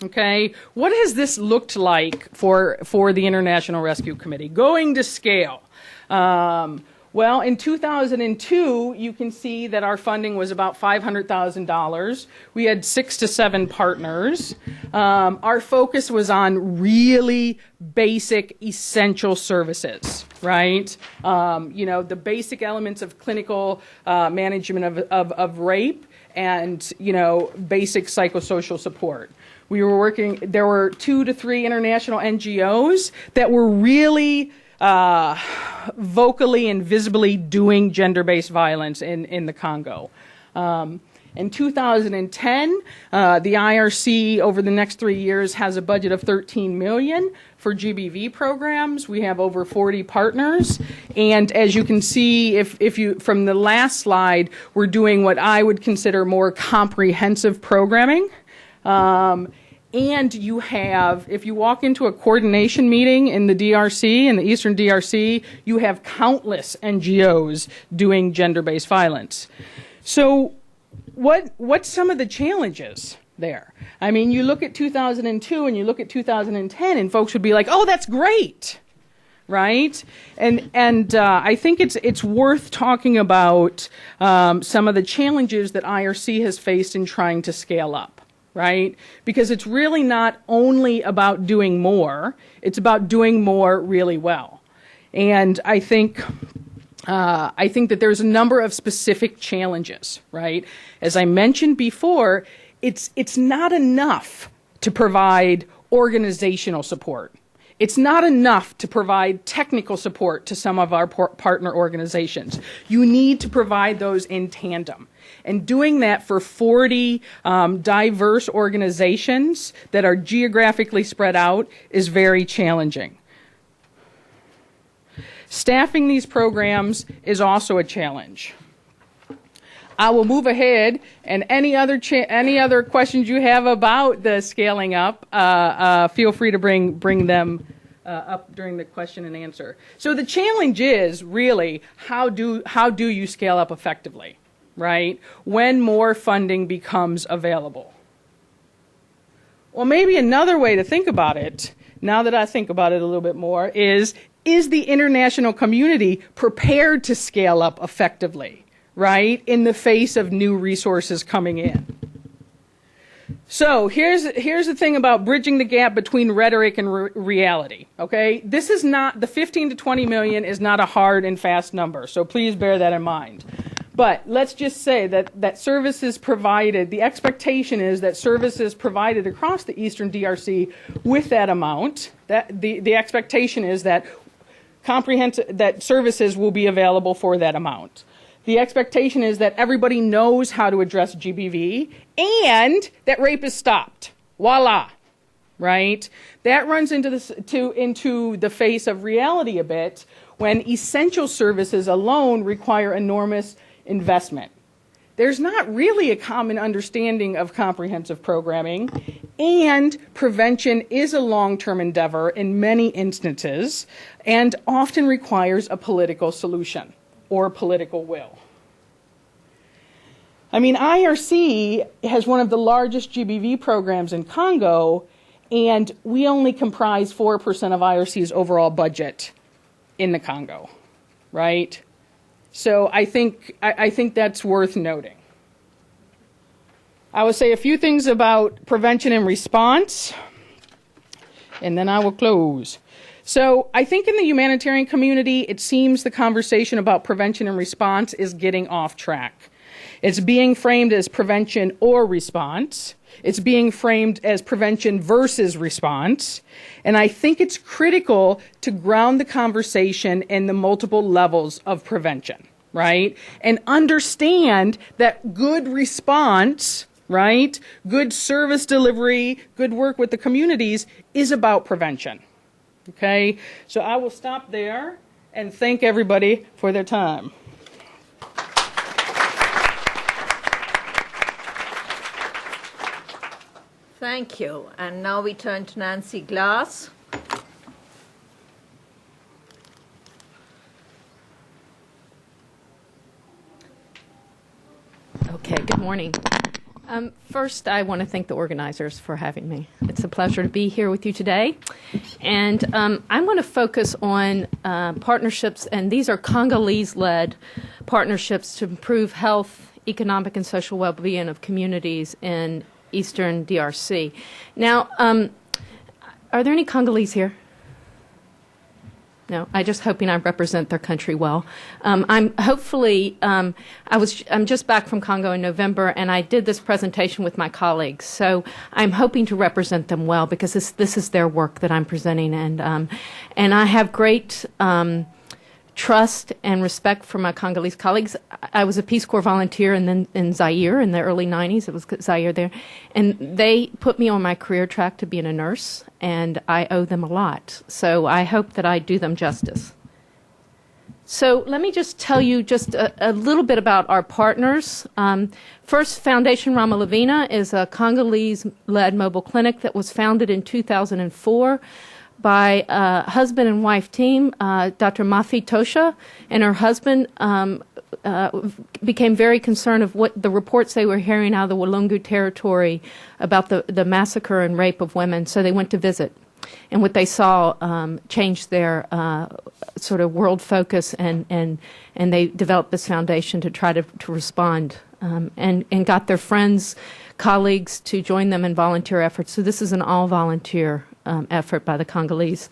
Okay, what has this looked like for the International Rescue Committee? Going to scale. Well, in 2002, you can see that our funding was about $500,000. We had 6 to 7 partners. Our focus was on really basic, essential services, right? The basic elements of clinical management of rape and, basic psychosocial support. There were 2 to 3 international NGOs that were really vocally and visibly doing gender-based violence in the Congo. In 2010, the IRC over the next 3 years has a budget of $13 million for GBV programs. We have over 40 partners, and as you can see, if you from the last slide, we're doing what I would consider more comprehensive programming. And you have, if you walk into a coordination meeting in the DRC, in the Eastern DRC, you have countless NGOs doing gender-based violence. So what's some of the challenges there? I mean, you look at 2002 and you look at 2010 and folks would be like, oh, that's great, right? And I think it's worth talking about some of the challenges that IRC has faced in trying to scale up. Right? Because it's really not only about doing more, it's about doing more really well. And I think that there's a number of specific challenges, right? As I mentioned before, it's not enough to provide organizational support. It's not enough to provide technical support to some of our partner organizations. You need to provide those in tandem. And doing that for 40 diverse organizations that are geographically spread out is very challenging. Staffing these programs is also a challenge. I will move ahead, and any other questions you have about the scaling up, feel free to bring them up during the question and answer. So the challenge is really how do you scale up effectively, right? When more funding becomes available. Well, maybe another way to think about it, now that I think about it a little bit more, is the international community prepared to scale up effectively, right, in the face of new resources coming in? So here's the thing about bridging the gap between rhetoric and reality, okay? This is not, the 15 to 20 million is not a hard and fast number, so please bear that in mind. But let's just say that services provided, the expectation is that services provided across the Eastern DRC with that amount, that the expectation is that that services will be available for that amount. The expectation is that everybody knows how to address GBV and that rape is stopped. Voila, right? That runs into the face of reality a bit when essential services alone require enormous investment. There's not really a common understanding of comprehensive programming, and prevention is a long-term endeavor in many instances and often requires a political solution or political will. I mean, IRC has one of the largest GBV programs in Congo, and we only comprise 4% of IRC's overall budget in the Congo, right? So I think that's worth noting. I will say a few things about prevention and response, and then I will close. So I think in the humanitarian community, it seems the conversation about prevention and response is getting off track. It's being framed as prevention or response. It's being framed as prevention versus response. And I think it's critical to ground the conversation in the multiple levels of prevention, right? And understand that good response, right, good service delivery, good work with the communities is about prevention. Okay? So I will stop there and thank everybody for their time. Thank you. And now we turn to Nancy Glass. Okay, good morning. First, I want to thank the organizers for having me. It's a pleasure to be here with you today. And I'm going to focus on partnerships, and these are Congolese-led partnerships to improve health, economic, and social well-being of communities in Eastern DRC. Now, are there any Congolese here? No, I'm just hoping I represent their country well. I'm just back from Congo in November, and I did this presentation with my colleagues. So I'm hoping to represent them well because this is their work that I'm presenting, and I have great trust and respect for my Congolese colleagues. I was a Peace Corps volunteer and then in Zaire in the early 90s. It was Zaire there. And they put me on my career track to being a nurse, and I owe them a lot. So I hope that I do them justice. So let me just tell you just a little bit about our partners. First, Foundation Rama Lavina is a Congolese-led mobile clinic that was founded in 2004 by a husband and wife team. Dr. Mafi Tosha and her husband became very concerned of what the reports they were hearing out of the Walungu territory about the massacre and rape of women, so they went to visit. And what they saw changed their sort of world focus, and they developed this foundation to try to respond, and got their friends, colleagues to join them in volunteer efforts. So this is an all-volunteer effort by the Congolese.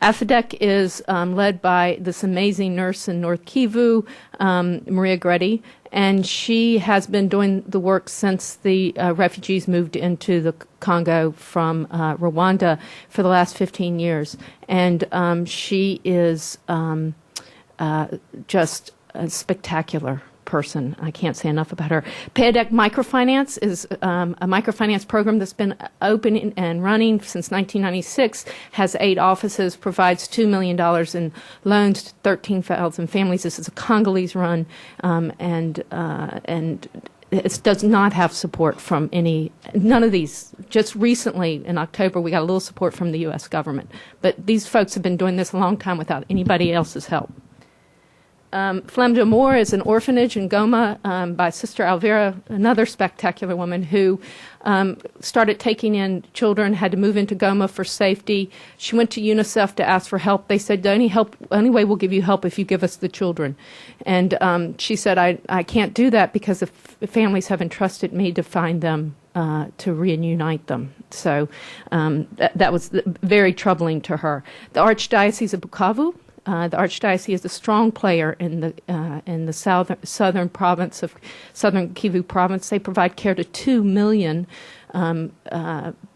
AFIDEC is led by this amazing nurse in North Kivu, Maria Gredi, and she has been doing the work since the refugees moved into the Congo from Rwanda for the last 15 years. And she is just a spectacular person. I can't say enough about her. PAEDEC Microfinance is a microfinance program that's been open and running since 1996, has 8 offices, provides $2 million in loans to 13,000 families. This is a Congolese run, and it does not have support from none of these. Just recently, in October, we got a little support from the U.S. government. But these folks have been doing this a long time without anybody else's help. Flemme d'Amour is an orphanage in Goma by Sister Alvera, another spectacular woman who started taking in children, had to move into Goma for safety. She went to UNICEF to ask for help. They said, the only way we'll give you help if you give us the children. And she said, I can't do that because the families have entrusted me to find them, to reunite them. So that was very troubling to her. The Archdiocese of Bukavu. The Archdiocese is a strong player in the southern province of Southern Kivu province. They provide care to 2 million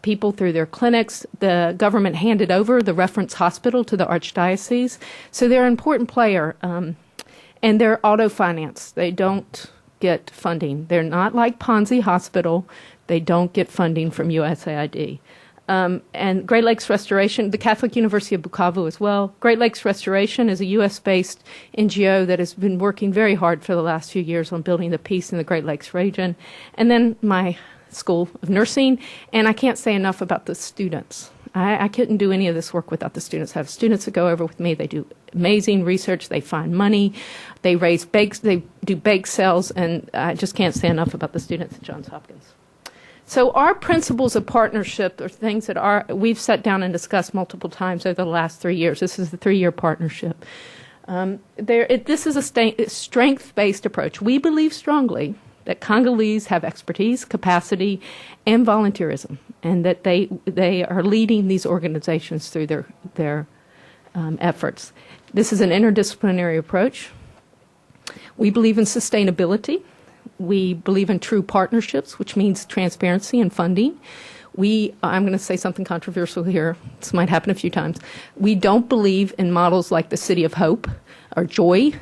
people through their clinics. The government handed over the reference hospital to the Archdiocese, so they're an important player. And they're auto-financed. They don't get funding. They're not like Ponzi Hospital. They don't get funding from USAID. And Great Lakes Restoration, the Catholic University of Bukavu as well. Great Lakes Restoration is a U.S.-based NGO that has been working very hard for the last few years on building the peace in the Great Lakes region. And then my School of Nursing, and I can't say enough about the students. I couldn't do any of this work without the students. I have students that go over with me. They do amazing research. They find money. They raise bakes. They do bake sales, and I just can't say enough about the students at Johns Hopkins. So our principles of partnership are things that we've sat down and discussed multiple times over the last 3 years. This is the 3-year partnership. This is a strength-based approach. We believe strongly that Congolese have expertise, capacity, and volunteerism, and that they are leading these organizations through their efforts. This is an interdisciplinary approach. We believe in sustainability. We believe in true partnerships, which means transparency and funding. I'm going to say something controversial here. This might happen a few times. We don't believe in models like the City of Hope or Joy,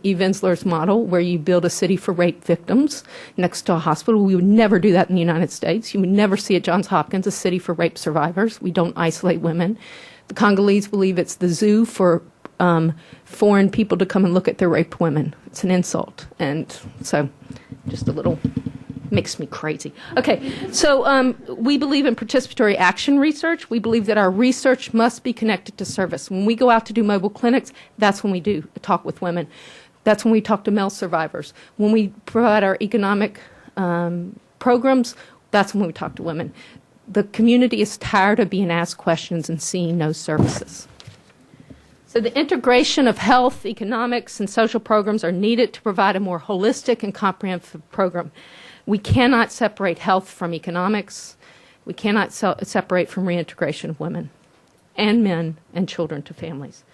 Eve Ensler's model, where you build a city for rape victims next to a hospital. We would never do that in the United States. You would never see at Johns Hopkins a city for rape survivors. We don't isolate women. The Congolese believe it's the zoo for foreign people to come and look at their raped women. It's an insult. And so just a little makes me crazy. Okay, so we believe in participatory action research. We believe that our research must be connected to service. When we go out to do mobile clinics, that's when we do talk with women. That's when we talk to male survivors. When we provide our economic programs, that's when we talk to women. The community is tired of being asked questions and seeing no services. So the integration of health, economics, and social programs are needed to provide a more holistic and comprehensive program. We cannot separate health from economics. We cannot separate from reintegration of women and men and children to families.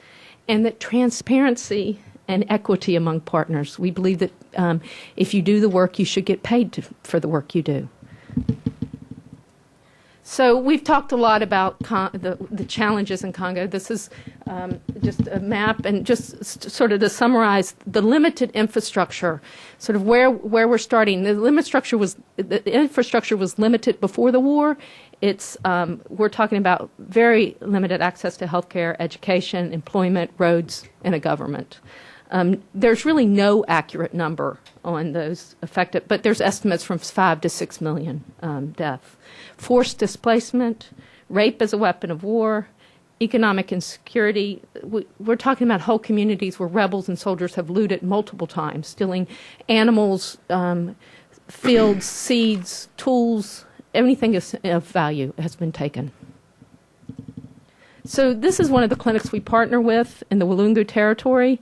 And that transparency and equity among partners. We believe that if you do the work, you should get paid for the work you do. So we've talked a lot about the challenges in Congo. This is just a map, and just sort of to summarize the limited infrastructure, sort of where we're starting. The infrastructure was limited before the war. We're talking about very limited access to healthcare, education, employment, roads, and a government. There's really no accurate number on those affected, but there's estimates from 5 to 6 million deaths. Forced displacement, rape as a weapon of war, economic insecurity. We're talking about whole communities where rebels and soldiers have looted multiple times, stealing animals, fields, seeds, tools, everything of value has been taken. So this is one of the clinics we partner with in the Walungu territory.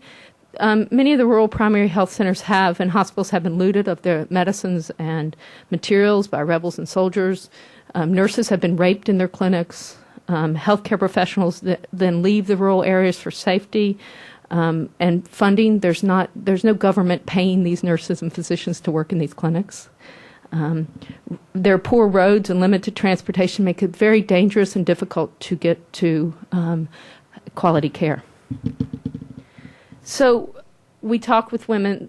Many of the rural primary health centers and hospitals have been looted of their medicines and materials by rebels and soldiers. Nurses have been raped in their clinics. Healthcare professionals that then leave the rural areas for safety. And funding, there's no government paying these nurses and physicians to work in these clinics. Their poor roads and limited transportation make it very dangerous and difficult to get to quality care. So we talk with women.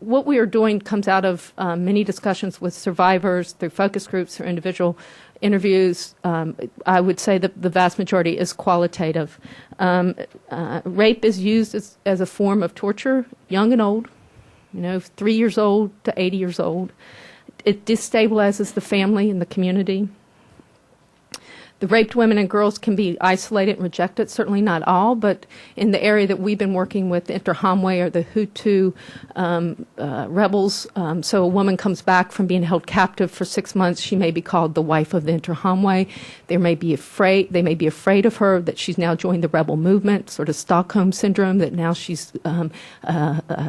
What we are doing comes out of many discussions with survivors through focus groups or individual interviews. I would say that the vast majority is qualitative. Rape is used as a form of torture, young and old, 3 years old to 80 years old. It destabilizes the family and the community. The raped women and girls can be isolated and rejected, certainly not all, but in the area that we've been working with, the Interahamwe or the Hutu rebels, so a woman comes back from being held captive for 6 months, she may be called the wife of the Interahamwe. They may be afraid of her, that she's now joined the rebel movement, sort of Stockholm syndrome, that now she's a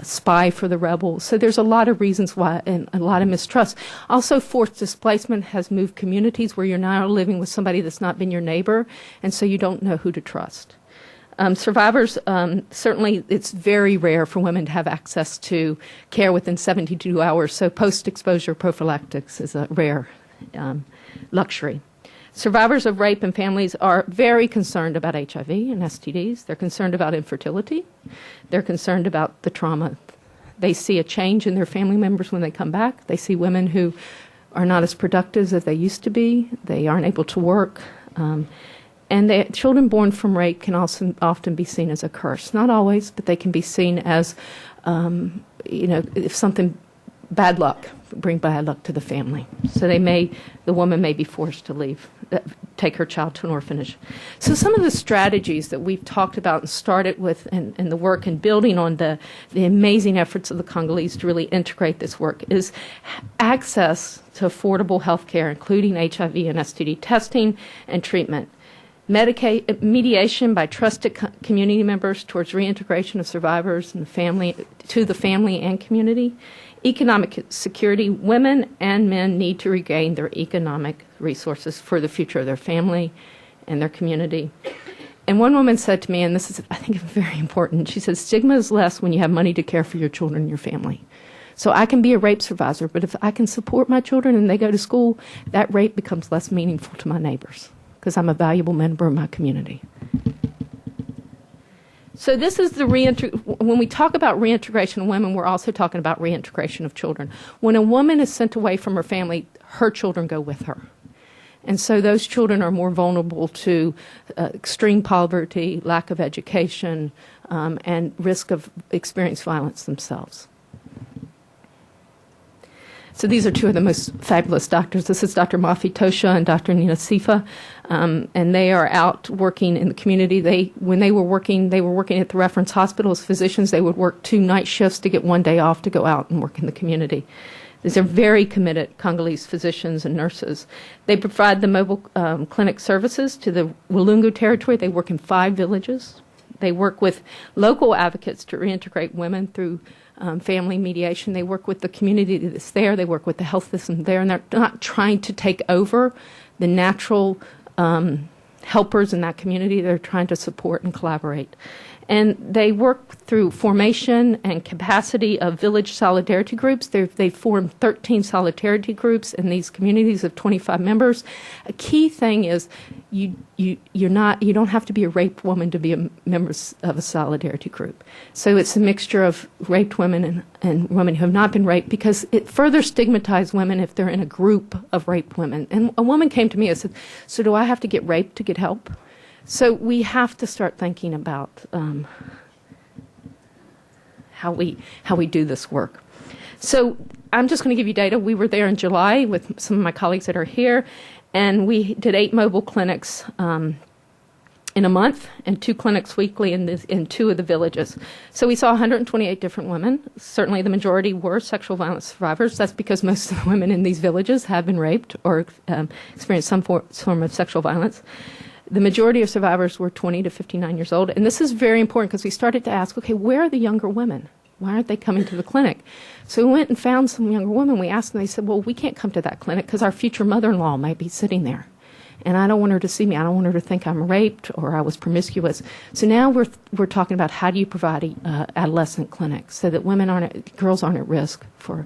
spy for the rebels. So there's a lot of reasons why, and a lot of mistrust. Also, forced displacement has moved communities where you're now living with somebody that's not been your neighbor, and so you don't know who to trust. Survivors, certainly it's very rare for women to have access to care within 72 hours, so post-exposure prophylactics is a rare luxury. Survivors of rape and families are very concerned about HIV and STDs. They're concerned about infertility. They're concerned about the trauma. They see a change in their family members when they come back. They see women who are not as productive as they used to be. They aren't able to work. And the children born from rape can also often be seen as a curse. Not always, but they can be seen as, if something, bad luck, bring bad luck to the family. So the woman may be forced to leave, take her child to an orphanage. So some of the strategies that we've talked about and started with in the work and building on the amazing efforts of the Congolese to really integrate this work is access to affordable health care, including HIV and STD testing and treatment. Mediation by trusted community members towards reintegration of survivors and to the family and community. Economic security. Women and men need to regain their economic resources for the future of their family and their community. And one woman said to me, and this is, I think, very important, she said, stigma is less when you have money to care for your children and your family. So I can be a rape survivor, but if I can support my children and they go to school, that rape becomes less meaningful to my neighbors because I'm a valuable member of my community. So this is when we talk about reintegration of women, we're also talking about reintegration of children. When a woman is sent away from her family, her children go with her. And so those children are more vulnerable to extreme poverty, lack of education, and risk of experiencing violence themselves. So these are two of the most fabulous doctors. This is Dr. Mafi Tosha and Dr. Nina Sifa, and they are out working in the community. When they were working at the reference hospital as physicians. They would work 2 night shifts to get 1 day off to go out and work in the community. These are very committed Congolese physicians and nurses. They provide the mobile clinic services to the Walungu territory. They work in 5 villages. They work with local advocates to reintegrate women through family mediation. They work with the community that's there. They work with the health system there, and they're not trying to take over the natural helpers in that community. They're trying to support and collaborate. And they work through formation and capacity of village solidarity groups. They formed 13 solidarity groups in these communities of 25 members. A key thing is you don't have to be a raped woman to be a member of a solidarity group. So it's a mixture of raped women and women who have not been raped, because it further stigmatizes women if they're in a group of raped women. And a woman came to me and said, "So do I have to get raped to get help?" So we have to start thinking about how we do this work. So I'm just going to give you data. We were there in July with some of my colleagues that are here, and we did 8 mobile clinics in a month and 2 clinics weekly in 2 of the villages. So we saw 128 different women. Certainly the majority were sexual violence survivors. That's because most of the women in these villages have been raped or experienced some form of sexual violence. The majority of survivors were 20 to 59 years old. And this is very important because we started to ask, okay, where are the younger women? Why aren't they coming to the clinic? So we went and found some younger women. We asked them, they said, well, we can't come to that clinic because our future mother-in-law might be sitting there. And I don't want her to see me. I don't want her to think I'm raped or I was promiscuous. So now we're talking about how do you provide adolescent clinics so that girls aren't at risk for.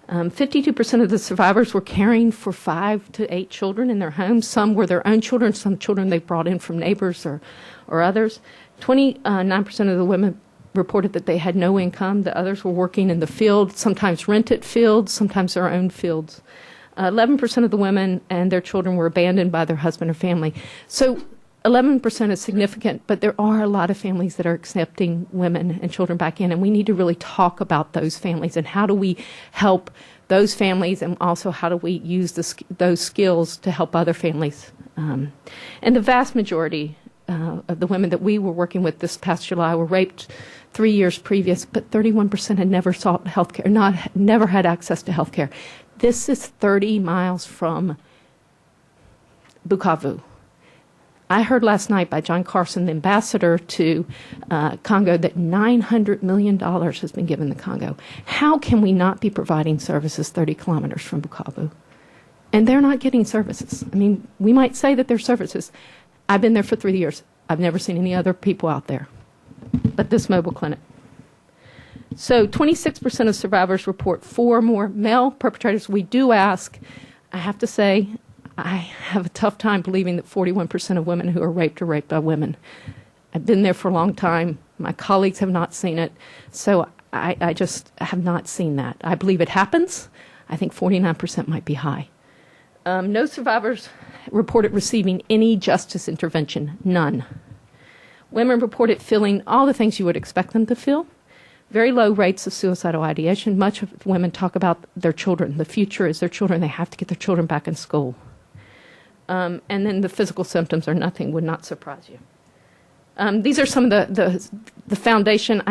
52% of the survivors were caring for 5 to 8 children in their homes. Some were their own children, some children they brought in from neighbors or others. 29% of the women reported that they had no income. The others were working in the field, sometimes rented fields, sometimes their own fields. 11% of the women and their children were abandoned by their husband or family. So 11% is significant, but there are a lot of families that are accepting women and children back in, and we need to really talk about those families and how do we help those families, and also how do we use those skills to help other families. And the vast majority of the women that we were working with this past July were raped 3 years previous, but 31% had never sought health care, never had access to health care. This is 30 miles from Bukavu. I heard last night by John Carson, the ambassador to Congo, that $900 million has been given to Congo. How can we not be providing services 30 kilometers from Bukavu? And they're not getting services. I mean, we might say that they're services. I've been there for 3 years. I've never seen any other people out there but this mobile clinic. So 26% of survivors report 4 or more male perpetrators. We do ask, I have to say, I have a tough time believing that 41% of women who are raped by women. I've been there for a long time. My colleagues have not seen it. So I just have not seen that. I believe it happens. I think 49% might be high. No survivors reported receiving any justice intervention, none. Women reported feeling all the things you would expect them to feel. Very low rates of suicidal ideation. Much of women talk about their children. The future is their children. They have to get their children back in school. And then the physical symptoms are nothing, would not surprise you. These are some of the foundation.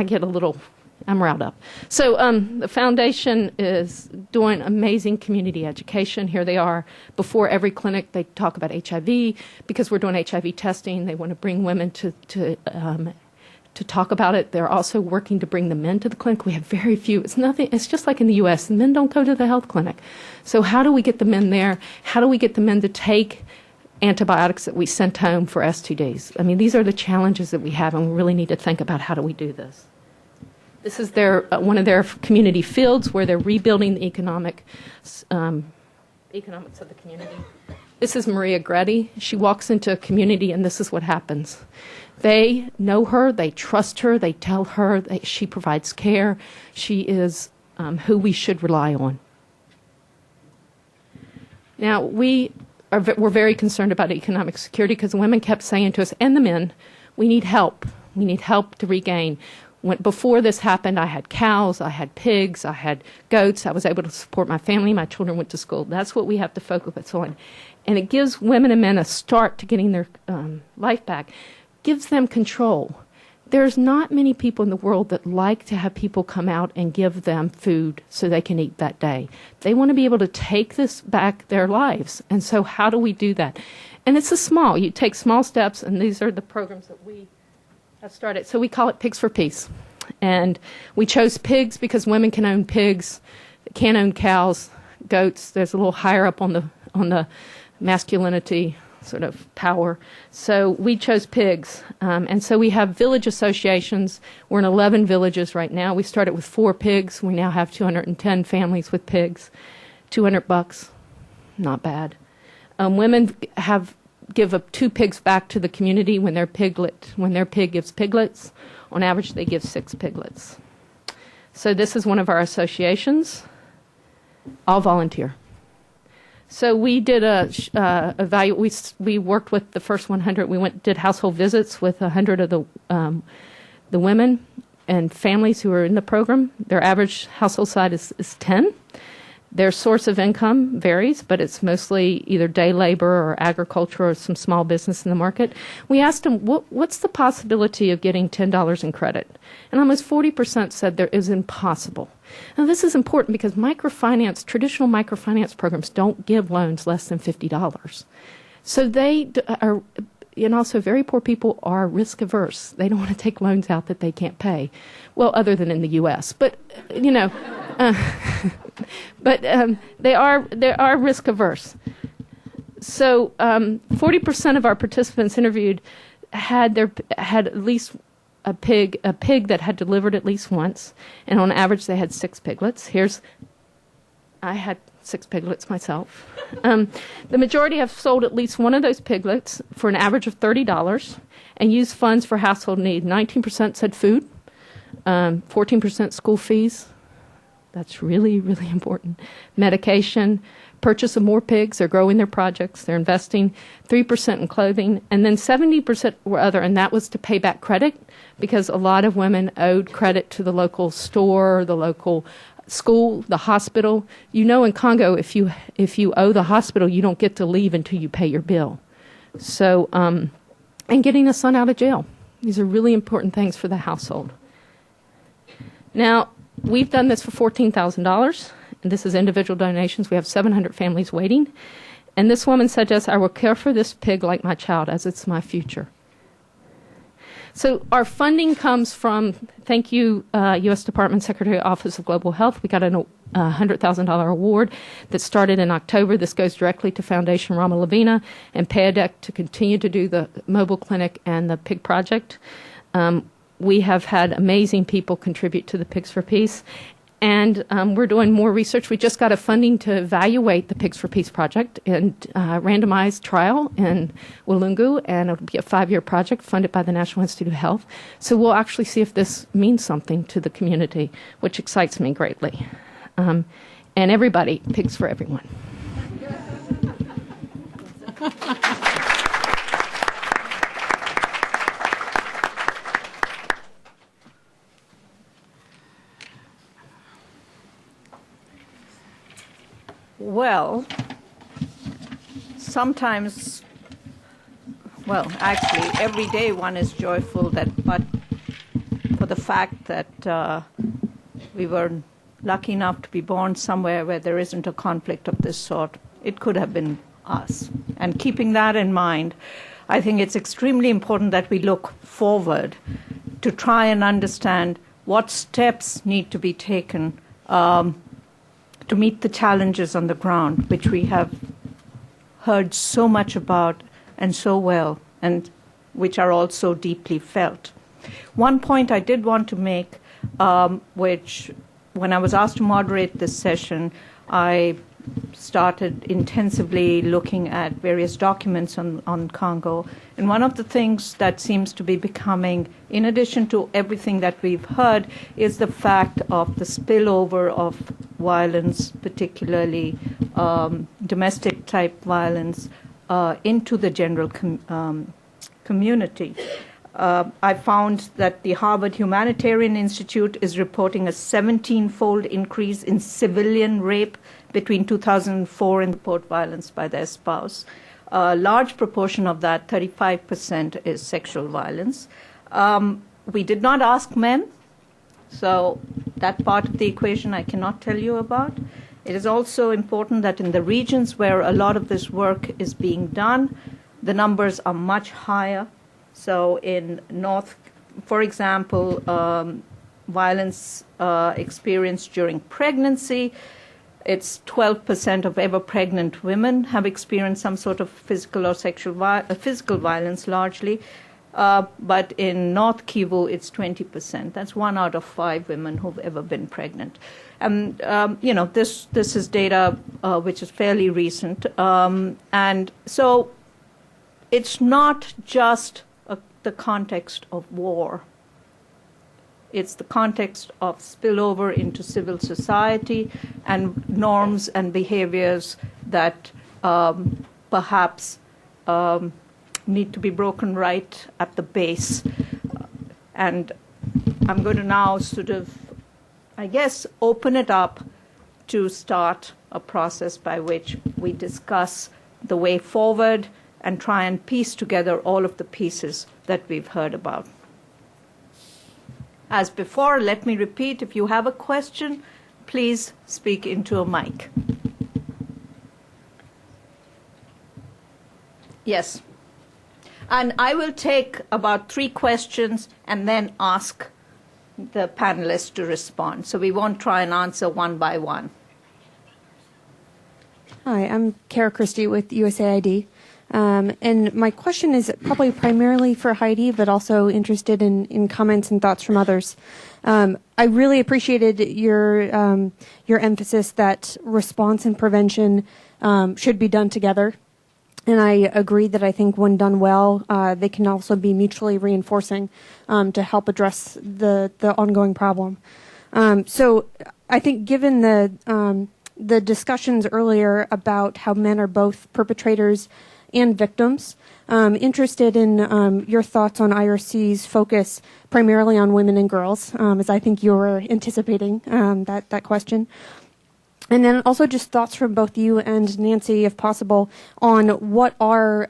I'm riled up. So the foundation is doing amazing community education. Here they are. Before every clinic, they talk about HIV. Because we're doing HIV testing, they want to bring women to talk about it. They're also working to bring the men to the clinic. We have very few. It's just like in the U.S. The men don't go to the health clinic. So how do we get the men there? How do we get the men to take antibiotics that we sent home for STDs? I mean, these are the challenges that we have, and we really need to think about how do we do this. This is one of their community fields where they're rebuilding the economics of the community. This is Maria Greddy. She walks into a community, and this is what happens. They know her, they trust her, they tell her that she provides care. She is who we should rely on. Now, we're very concerned about economic security because the women kept saying to us, and the men, we need help. We need help to regain. Before this happened, I had cows, I had pigs, I had goats. I was able to support my family. My children went to school. That's what we have to focus on. And it gives women and men a start to getting their life back. Gives them control. There's not many people in the world that like to have people come out and give them food so they can eat that day. They want to be able to take this back their lives. And so how do we do that? And you take small steps, and these are the programs that we have started. So we call it Pigs for Peace. And we chose pigs because women can own pigs, can't own cows, goats. There's a little higher up on the masculinity sort of power. So we chose pigs. And so we have village associations. We're in 11 villages right now. We started with 4 pigs. We now have 210 families with pigs. $200, not bad. Women give up 2 pigs back to the community when their pig gives piglets. On average, they give 6 piglets. So this is one of our associations, all volunteer. So we did we worked with the first 100. We did household visits with 100 of the women and families who are in the program. Their average household size is 10. Their source of income varies, but it's mostly either day labor or agriculture or some small business in the market. We asked them, what's the possibility of getting $10 in credit? And almost 40% said there is impossible. Now, this is important because traditional microfinance programs don't give loans less than $50. So they are, and also very poor people are risk averse. They don't want to take loans out that they can't pay. Well, other than in the U.S., but, but they are risk averse. So 40% of our participants interviewed had at least a pig that had delivered at least once, and on average they had 6 piglets. I had 6 piglets myself. The majority have sold at least one of those piglets for an average of $30 and used funds for household needs. 19% said food, 14% school fees. That's really, really important. Medication, purchase of more pigs. They're growing their projects. They're investing 3% in clothing. And then 70% were other, and that was to pay back credit because a lot of women owed credit to the local store, the local school, the hospital. You know, in Congo, if you owe the hospital, you don't get to leave until you pay your bill. So, and getting a son out of jail. These are really important things for the household. Now, we've done this for $14,000, and this is individual donations. We have 700 families waiting. And this woman said to us, I will care for this pig like my child, as it's my future. So our funding comes from, thank you, U.S. Department Secretary Office of Global Health. We got a $100,000 award that started in October. This goes directly to Foundation Rama Lavina and PAEDEC to continue to do the mobile clinic and the pig project. We have had amazing people contribute to the Pigs for Peace, and we're doing more research. We just got a funding to evaluate the Pigs for Peace project and randomized trial in Walungu, and it'll be a 5-year project funded by the National Institute of Health. So we'll actually see if this means something to the community, which excites me greatly. And everybody, Pigs for Everyone. Well, sometimes, well, actually, every day one is joyful but for the fact that we were lucky enough to be born somewhere where there isn't a conflict of this sort. It could have been us. And keeping that in mind, I think it's extremely important that we look forward to try and understand what steps need to be taken to meet the challenges on the ground, which we have heard so much about and so well, and which are also deeply felt. One point I did want to make, which when I was asked to moderate this session, I started intensively looking at various documents on Congo. And one of the things that seems to be becoming, in addition to everything that we've heard, is the fact of the spillover of violence, particularly domestic type violence, into the general community. I found that the Harvard Humanitarian Institute is reporting a 17-fold increase in civilian rape between 2004 and report violence by their spouse. A large proportion of that, 35%, is sexual violence. We did not ask men, so that part of the equation I cannot tell you about. It is also important that in the regions where a lot of this work is being done, the numbers are much higher. So in North, for example, violence experienced during pregnancy, it's 12% of ever pregnant women have experienced some sort of physical or physical violence largely. But in North Kivu, it's 20%. That's 1 out of 5 women who've ever been pregnant. And, this is data which is fairly recent. And so it's not just the context of war. It's the context of spillover into civil society and norms and behaviors that perhaps need to be broken right at the base. And I'm going to now sort of, I guess, open it up to start a process by which we discuss the way forward and try and piece together all of the pieces that we've heard about. As before, let me repeat, if you have a question, please speak into a mic. Yes. And I will take about 3 questions and then ask the panelists to respond. So we won't try and answer one by one. Hi, I'm Kara Christie with USAID. And my question is probably primarily for Heidi, but also interested in comments and thoughts from others. I really appreciated your emphasis that response and prevention should be done together. And I agree that I think when done well, they can also be mutually reinforcing to help address the ongoing problem. So I think given the discussions earlier about how men are both perpetrators and victims, interested in your thoughts on IRC's focus primarily on women and girls, as I think you were anticipating that question. And then also just thoughts from both you and Nancy, if possible, on what are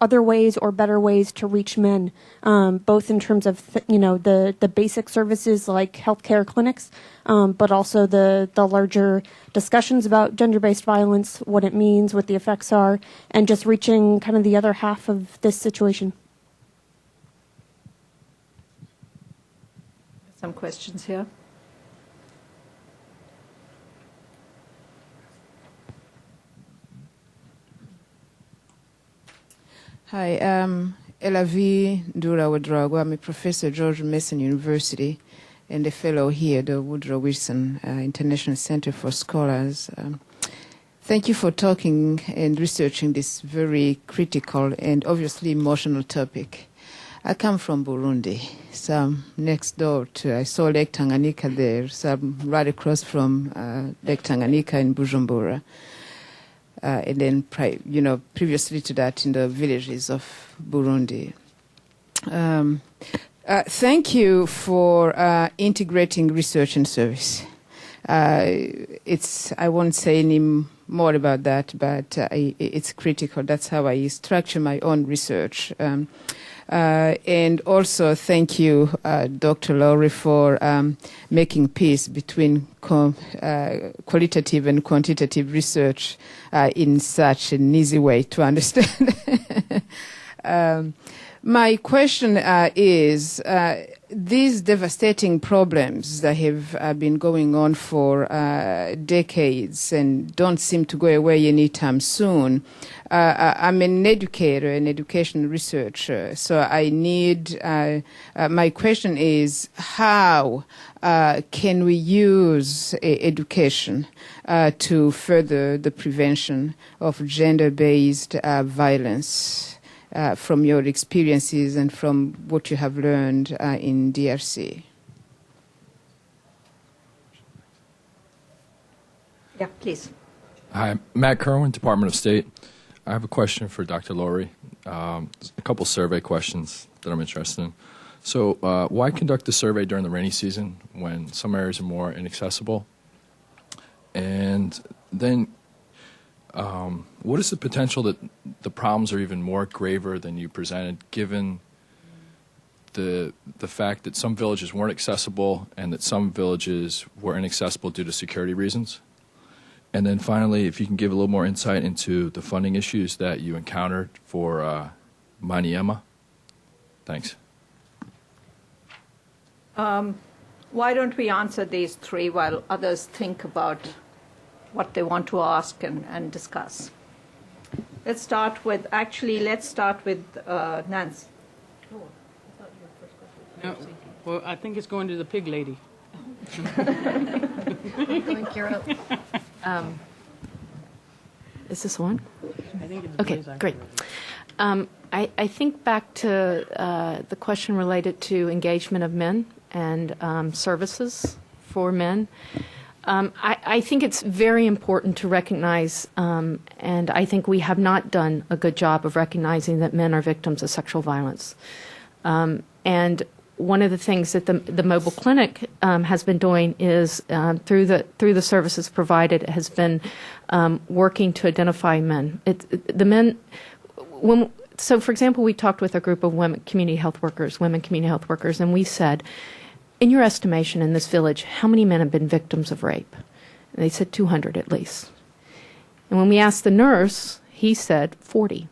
other ways or better ways to reach men, both in terms of the basic services like healthcare clinics, but also the larger discussions about gender-based violence, what it means, what the effects are, and just reaching kind of the other half of this situation. Some questions here. Hi, Elavi Ndura Wadrago. I'm a professor at George Mason University and a fellow here at the Woodrow Wilson International Center for Scholars. Thank you for talking and researching this very critical and obviously emotional topic. I come from Burundi, so I'm next door to, I saw Lake Tanganyika there, so I'm right across from Lake Tanganyika in Bujumbura. And then, previously to that in the villages of Burundi. Thank you for integrating research and service. I won't say any more about that, but it's critical. That's how I structure my own research. And also thank you, Dr. Lowry, for making peace between qualitative and quantitative research in such an easy way to understand. My question is, these devastating problems that have been going on for decades and don't seem to go away anytime soon. I'm an educator, an education researcher, so I need, my question is, how can we use education to further the prevention of gender-based violence? From your experiences and from what you have learned in DRC? Yeah, please. Hi, Matt Kerwin, Department of State. I have a question for Dr. Lowry. A couple survey questions that I'm interested in. So why conduct the survey during the rainy season when some areas are more inaccessible? And then what is the potential that the problems are even more graver than you presented, given the fact that some villages weren't accessible and that some villages were inaccessible due to security reasons? And then finally, if you can give a little more insight into the funding issues that you encountered for Maniema. Thanks. Why don't we answer these three while others think about what they want to ask and discuss. Let's start with Nancy. No, well, I think it's going to the pig lady. Is this on? I think it's Okay, great. I think back to the question related to engagement of men and services for men. I think it's very important to recognize, and I think we have not done a good job of recognizing that men are victims of sexual violence. And one of the things that the mobile clinic has been doing is through the services provided has been working to identify men. So, for example, we talked with a group of women community health workers, and we said, in your estimation in this village, how many men have been victims of rape? And they said 200 at least. And when we asked the nurse, he said 40.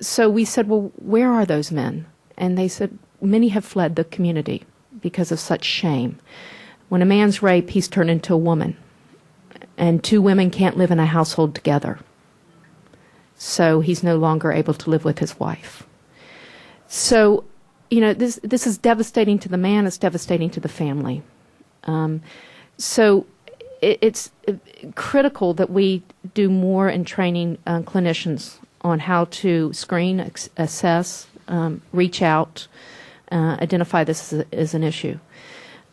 So we said, well, where are those men? And they said, many have fled the community because of such shame. When a man's raped, he's turned into a woman. and two women can't live in a household together. So he's no longer able to live with his wife. So, this is devastating to the man, it's devastating to the family. So it's critical that we do more in training clinicians on how to screen, assess, reach out, identify this as an issue.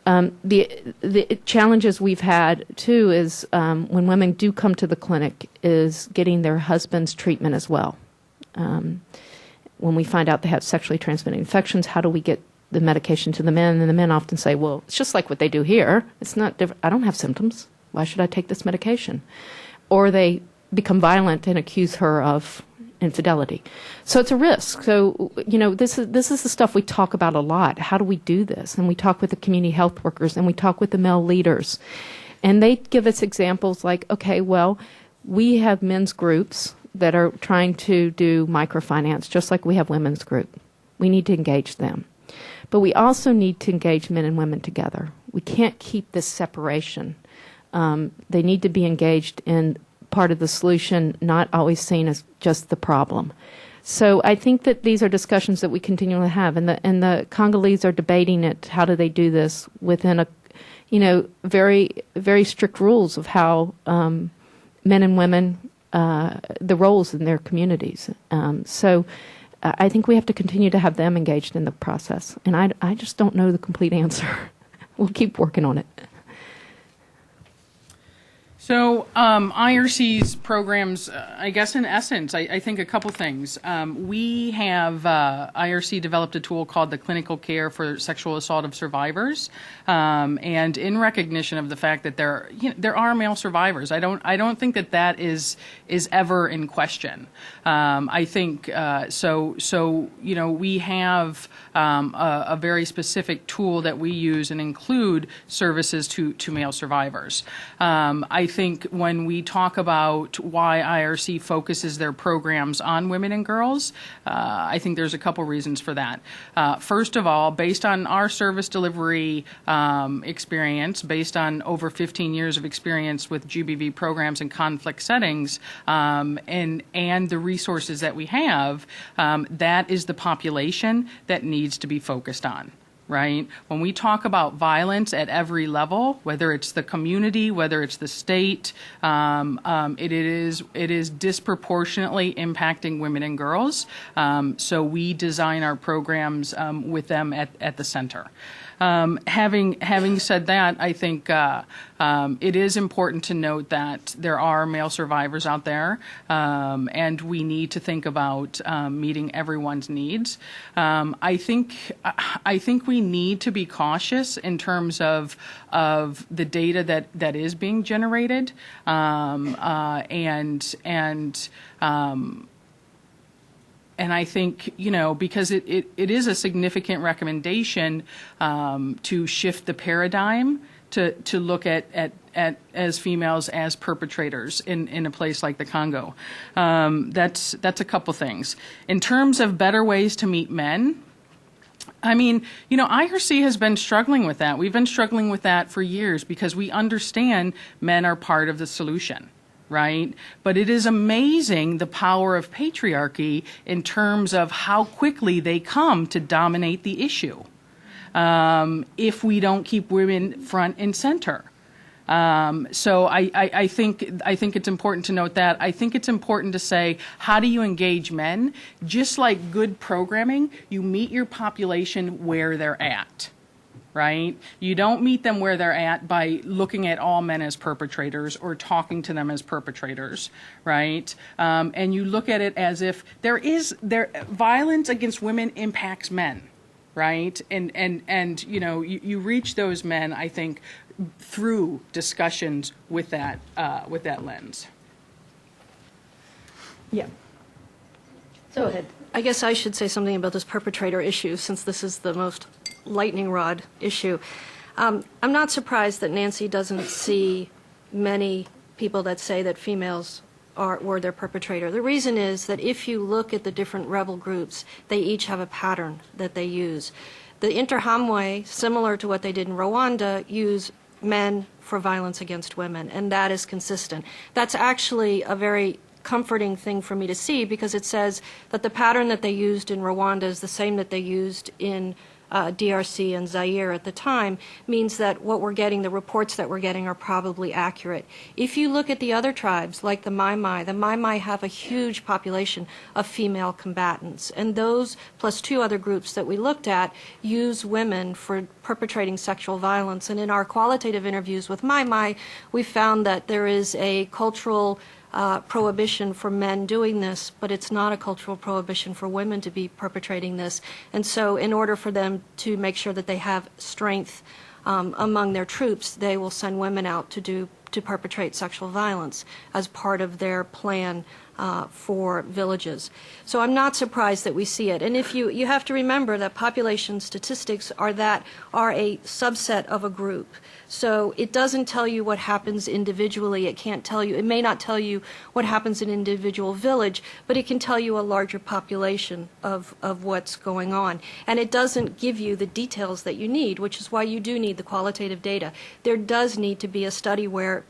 The challenges we've had, too, is when women do come to the clinic, is getting their husband's treatment as well. When we find out they have sexually transmitted infections, how do we get the medication to the men? And the men often say, well, it's just like what they do here. It's not different. I don't have symptoms. Why should I take this medication? Or they become violent and accuse her of infidelity. So it's a risk. So, this is the stuff we talk about a lot. How do we do this? And we talk with the community health workers, and we talk with the male leaders. And they give us examples like, okay, well, we have men's groups that are trying to do microfinance, just like we have women's group. We need to engage them. But we also need to engage men and women together. We can't keep this separation. They need to be engaged in part of the solution, not always seen as just the problem. So I think that these are discussions that we continually have, and the Congolese are debating it. How do they do this within very, very strict rules of how men and women, the roles in their communities. So I think we have to continue to have them engaged in the process, and I just don't know the complete answer. We'll keep working on it. So IRC's programs, I guess in essence, I think a couple things. We have, IRC developed a tool called the Clinical Care for Sexual Assault of Survivors, and in recognition of the fact that there are male survivors, I don't think that is ever in question. I think we have a very specific tool that we use and include services to male survivors. I think when we talk about why IRC focuses their programs on women and girls, I think there's a couple reasons for that. First of all, based on our service delivery experience, based on over 15 years of experience with GBV programs in conflict settings, and the resources that we have, that is the population that needs to be focused on. Right? When we talk about violence at every level, whether it's the community, whether it's the state, it is disproportionately impacting women and girls. So we design our programs with them at the center. Having said that, I think it is important to note that there are male survivors out there, and we need to think about meeting everyone's needs. I think we need to be cautious in terms of the data that is being generated, and I think, because it is a significant recommendation to shift the paradigm to look at as females as perpetrators in a place like the Congo. That's a couple things. In terms of better ways to meet men, I mean, IRC has been struggling with that. We've been struggling with that for years because we understand men are part of the solution. Right? But it is amazing the power of patriarchy in terms of how quickly they come to dominate the issue if we don't keep women front and center. So I think it's important to note that. I think it's important to say, how do you engage men? Just like good programming, you meet your population where they're at. Right? You don't meet them where they're at by looking at all men as perpetrators or talking to them as perpetrators, right? And you look at it as if violence against women impacts men, right? And you reach those men, I think, through discussions with that lens. Yeah. Go ahead. I guess I should say something about this perpetrator issue, since this is the most lightning rod issue. I'm not surprised that Nancy doesn't see many people that say that females were their perpetrator. The reason is that if you look at the different rebel groups, they each have a pattern that they use. The Interahamwe, similar to what they did in Rwanda, use men for violence against women, and that is consistent. That's actually a very comforting thing for me to see, because it says that the pattern that they used in Rwanda is the same that they used in DRC and Zaire at the time, means that what we're getting, the reports that we're getting, are probably accurate. If you look at the other tribes, like the Mai Mai have a huge population of female combatants, and those, plus two other groups that we looked at, use women for perpetrating sexual violence. And in our qualitative interviews with Mai Mai, we found that there is a cultural prohibition for men doing this, but it's not a cultural prohibition for women to be perpetrating this. And so in order for them to make sure that they have strength among their troops, they will send women out to perpetrate sexual violence as part of their plan for villages. So I'm not surprised that we see it. And if you have to remember that population statistics are a subset of a group. So it doesn't tell you what happens individually. It may not tell you what happens in an individual village, but it can tell you a larger population of what's going on. And it doesn't give you the details that you need, which is why you do need the qualitative data. There does need to be a study where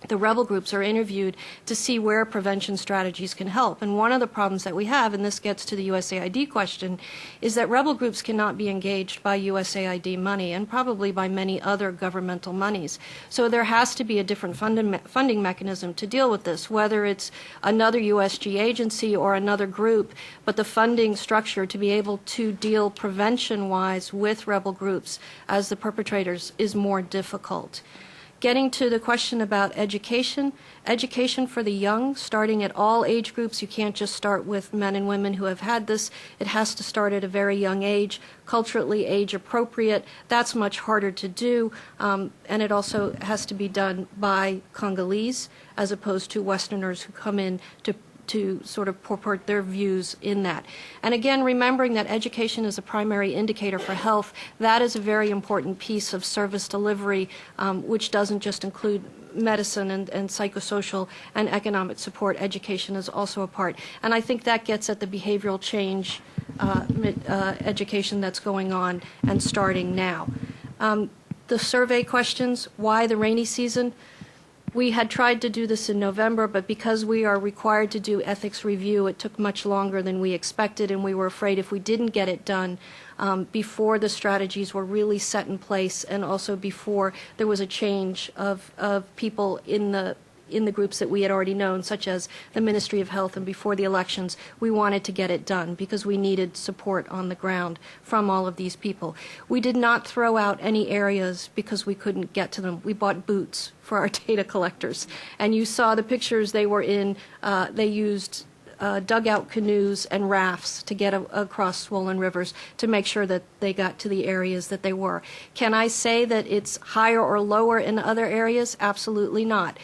the rebel groups are interviewed to see where prevention strategies can help. And one of the problems that we have, and this gets to the USAID question, is that rebel groups cannot be engaged by USAID money and probably by many other governmental monies. So there has to be a different funding mechanism to deal with this, whether it's another USG agency or another group, but the funding structure to be able to deal prevention-wise with rebel groups as the perpetrators is more difficult. Getting to the question about education for the young, starting at all age groups. You can't just start with men and women who have had this. It has to start at a very young age, culturally age appropriate. That's much harder to do, and it also has to be done by Congolese as opposed to Westerners who come in to sort of purport their views in that. And again, remembering that education is a primary indicator for health, that is a very important piece of service delivery, which doesn't just include medicine and psychosocial and economic support. Education is also a part. And I think that gets at the behavioral change education that's going on and starting now. The survey questions, why the rainy season? We had tried to do this in November, but because we are required to do ethics review, it took much longer than we expected, and we were afraid if we didn't get it done before the strategies were really set in place, and also before there was a change of people in the groups that we had already known, such as the Ministry of Health, and before the elections, we wanted to get it done because we needed support on the ground from all of these people. We did not throw out any areas because we couldn't get to them. We bought boots for our data collectors. And you saw the pictures they were in. They used dugout canoes and rafts to get across swollen rivers to make sure that they got to the areas that they were. Can I say that it's higher or lower in other areas? Absolutely not.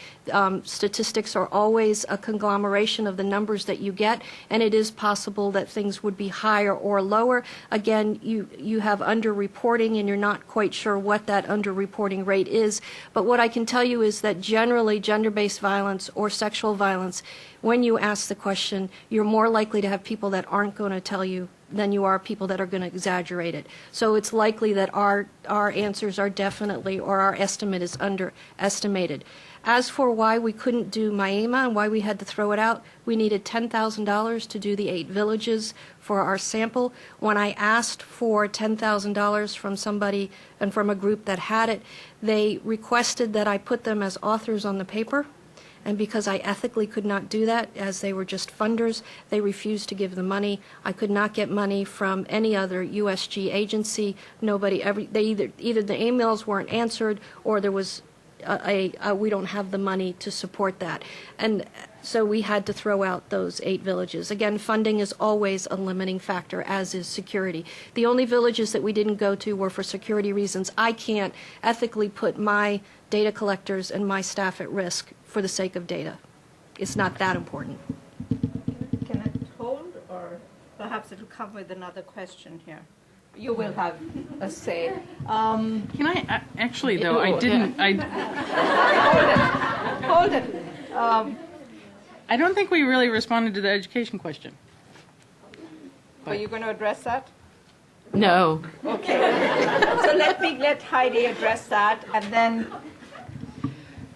Statistics are always a conglomeration of the numbers that you get, and it is possible that things would be higher or lower. Again, you have underreporting, and you're not quite sure what that underreporting rate is. But what I can tell you is that generally gender-based violence or sexual violence, when you ask the question, you're more likely to have people that aren't going to tell you than you are people that are going to exaggerate it. So it's likely that our answers are definitely, or our estimate is underestimated. As for why we couldn't do Maema and why we had to throw it out, we needed $10,000 to do the 8 villages for our sample. When I asked for $10,000 from somebody and from a group that had it, they requested that I put them as authors on the paper. And because I ethically could not do that, as they were just funders, they refused to give the money. I could not get money from any other USG agency. Nobody, either the emails weren't answered, or there was we don't have the money to support that. And so we had to throw out those 8 villages. Again, funding is always a limiting factor, as is security. The only villages that we didn't go to were for security reasons. I can't ethically put my data collectors and my staff at risk for the sake of data. It's not that important. Can I hold, or perhaps it will come with another question here? You will have a say. Can I actually, though, I didn't. Hold it. I don't think we really responded to the education question. Are you going to address that? No. So let Heidi address that, and then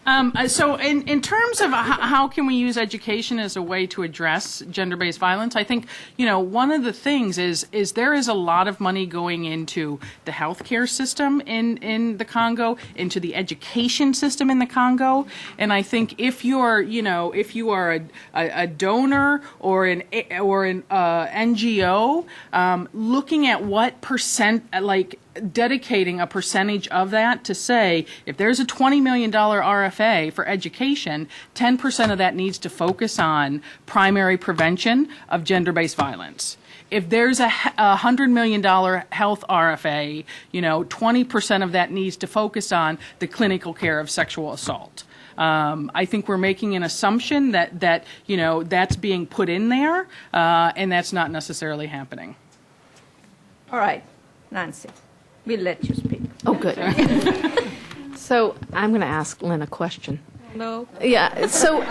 So in terms of how can we use education as a way to address gender-based violence, I think, one of the things is there is a lot of money going into the healthcare system in the Congo, into the education system in the Congo, and I think if you are a donor or an NGO, looking at what percent, dedicating a percentage of that to say, if there's a $20 million RFA for education, 10% of that needs to focus on primary prevention of gender-based violence. If there's a $100 million health RFA, 20% of that needs to focus on the clinical care of sexual assault. I think we're making an assumption that that's being put in there, and that's not necessarily happening. all right, Nancy, we'll let you speak. Oh, good. So I'm going to ask Lynn a question. No. Yeah. So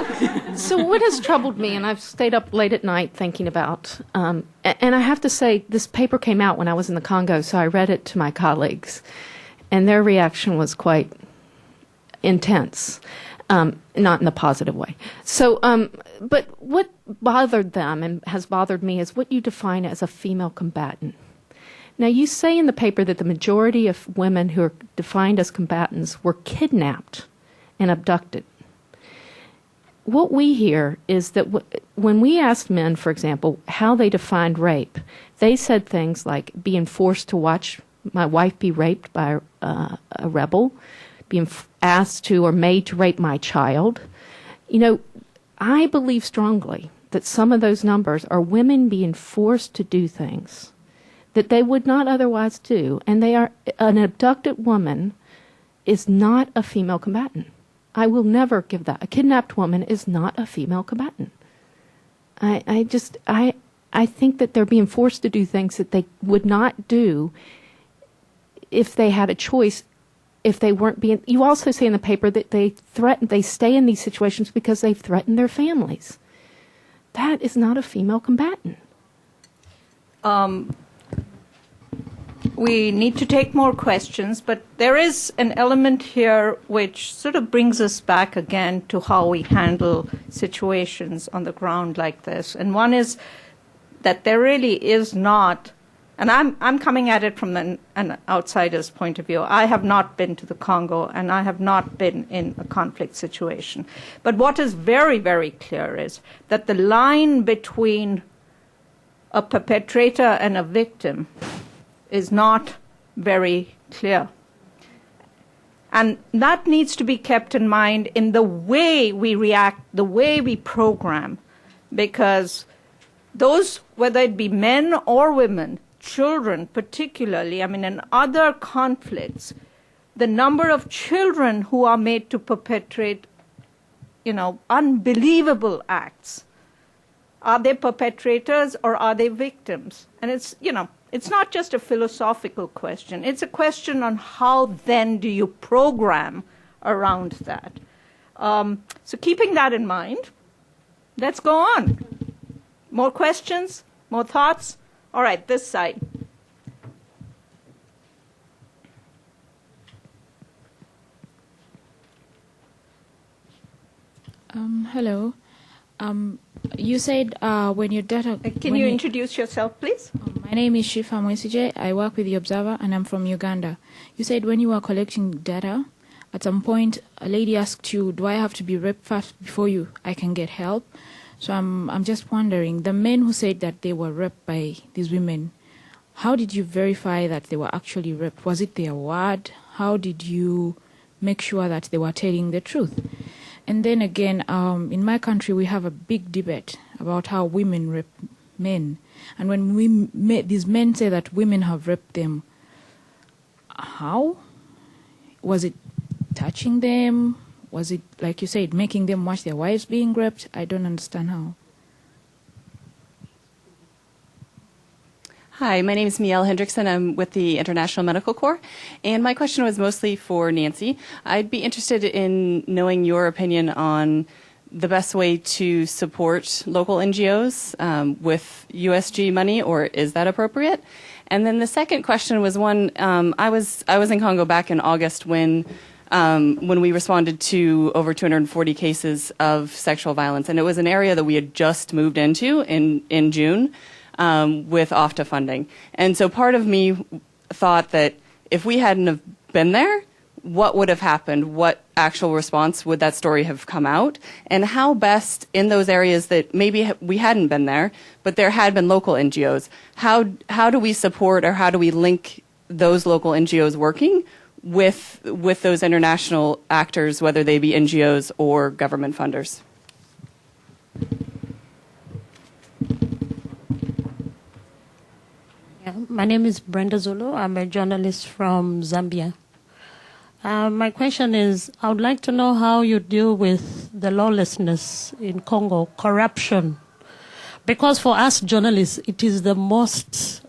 what has troubled me, and I've stayed up late at night thinking about, and I have to say, this paper came out when I was in the Congo, so I read it to my colleagues, and their reaction was quite intense, not in a positive way. So, but what bothered them and has bothered me is what you define as a female combatant. Now, you say in the paper that the majority of women who are defined as combatants were kidnapped and abducted. What we hear is that when we asked men, for example, how they defined rape, they said things like being forced to watch my wife be raped by a rebel, being asked to or made to rape my child. I believe strongly that some of those numbers are women being forced to do things that they would not otherwise do. And an abducted woman is not a female combatant. I will never give that. A kidnapped woman is not a female combatant. I think that they're being forced to do things that they would not do if they had a choice, if they weren't being. You also say in the paper that they stay in these situations because they've threatened their families. That is not a female combatant. We need to take more questions, but there is an element here which sort of brings us back again to how we handle situations on the ground like this. And one is that there really is not, and I'm coming at it from an outsider's point of view. I have not been to the Congo, and I have not been in a conflict situation. But what is very, very clear is that the line between a perpetrator and a victim is not very clear. And that needs to be kept in mind in the way we react, the way we program, because those, whether it be men or women, children particularly, in other conflicts, the number of children who are made to perpetrate, unbelievable acts. Are they perpetrators or are they victims? And it's not just a philosophical question. It's a question on how then do you program around that. So keeping that in mind, let's go on. More questions? More thoughts? All right, this side. Hello. You said when your data... Can you introduce yourself, please? My name is Shifa Mwesije. I work with the Observer, and I'm from Uganda. You said when you were collecting data, at some point, a lady asked you, do I have to be raped first before I can get help? So I'm just wondering, the men who said that they were raped by these women, how did you verify that they were actually raped? Was it their word? How did you make sure that they were telling the truth? And then again, in my country, we have a big debate about how women rape men. And when these men say that women have raped them, how? Was it touching them? Was it, like you said, making them watch their wives being raped? I don't understand how. Hi, my name is Mielle Hendrickson. I'm with the International Medical Corps, and my question was mostly for Nancy. I'd be interested in knowing your opinion on the best way to support local NGOs with USG money, or is that appropriate? And then the second question was one, I was in Congo back in August when we responded to over 240 cases of sexual violence. And it was an area that we had just moved into in June with OFTA funding. And so part of me thought that if we hadn't have been there, what would have happened? What actual response would that story have come out? And how best in those areas that maybe we hadn't been there, but there had been local NGOs, how do we support or how do we link those local NGOs working with those international actors, whether they be NGOs or government funders? Yeah, my name is Brenda Zulu. I'm a journalist from Zambia. My question is, I would like to know how you deal with the lawlessness in Congo, corruption. Because for us journalists, it is the most,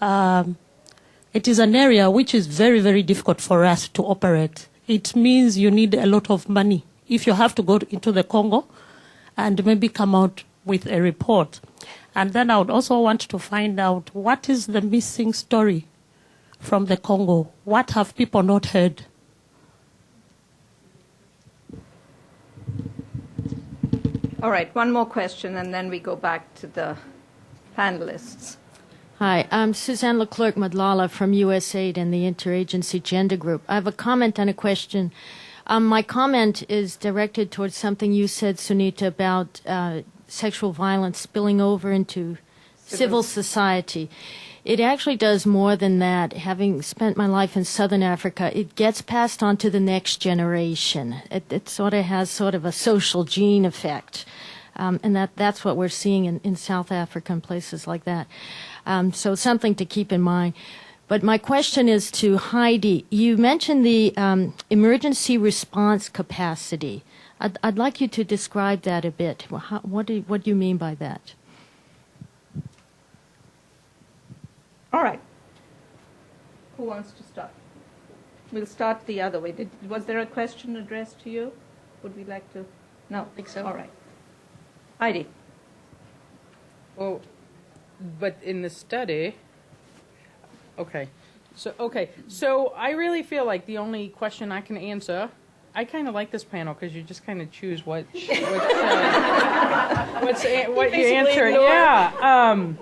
it is an area which is very, very difficult for us to operate. It means you need a lot of money if you have to go into the Congo and maybe come out with a report. And then I would also want to find out what is the missing story from the Congo. What have people not heard? All right, one more question, and then we go back to the panelists. Hi, I'm Suzanne Leclerc-Madlala from USAID and the Interagency Gender Group. I have a comment and a question. My comment is directed towards something you said, Sunita, about sexual violence spilling over into civil society. It actually does more than that. Having spent my life in Southern Africa, it gets passed on to the next generation. It sort of has sort of a social gene effect. And that's what we're seeing in South Africa and places like that. So something to keep in mind. But my question is to Heidi. You mentioned the emergency response capacity. I'd like you to describe that a bit. What do you mean by that? All right. Who wants to start? We'll start the other way. Was there a question addressed to you? Would we like to? No. I think so. All right. Heidi. Well, but in the study, okay. So I really feel like the only question I can answer, I kind of like this panel because you just kind of choose what you answer. Yeah.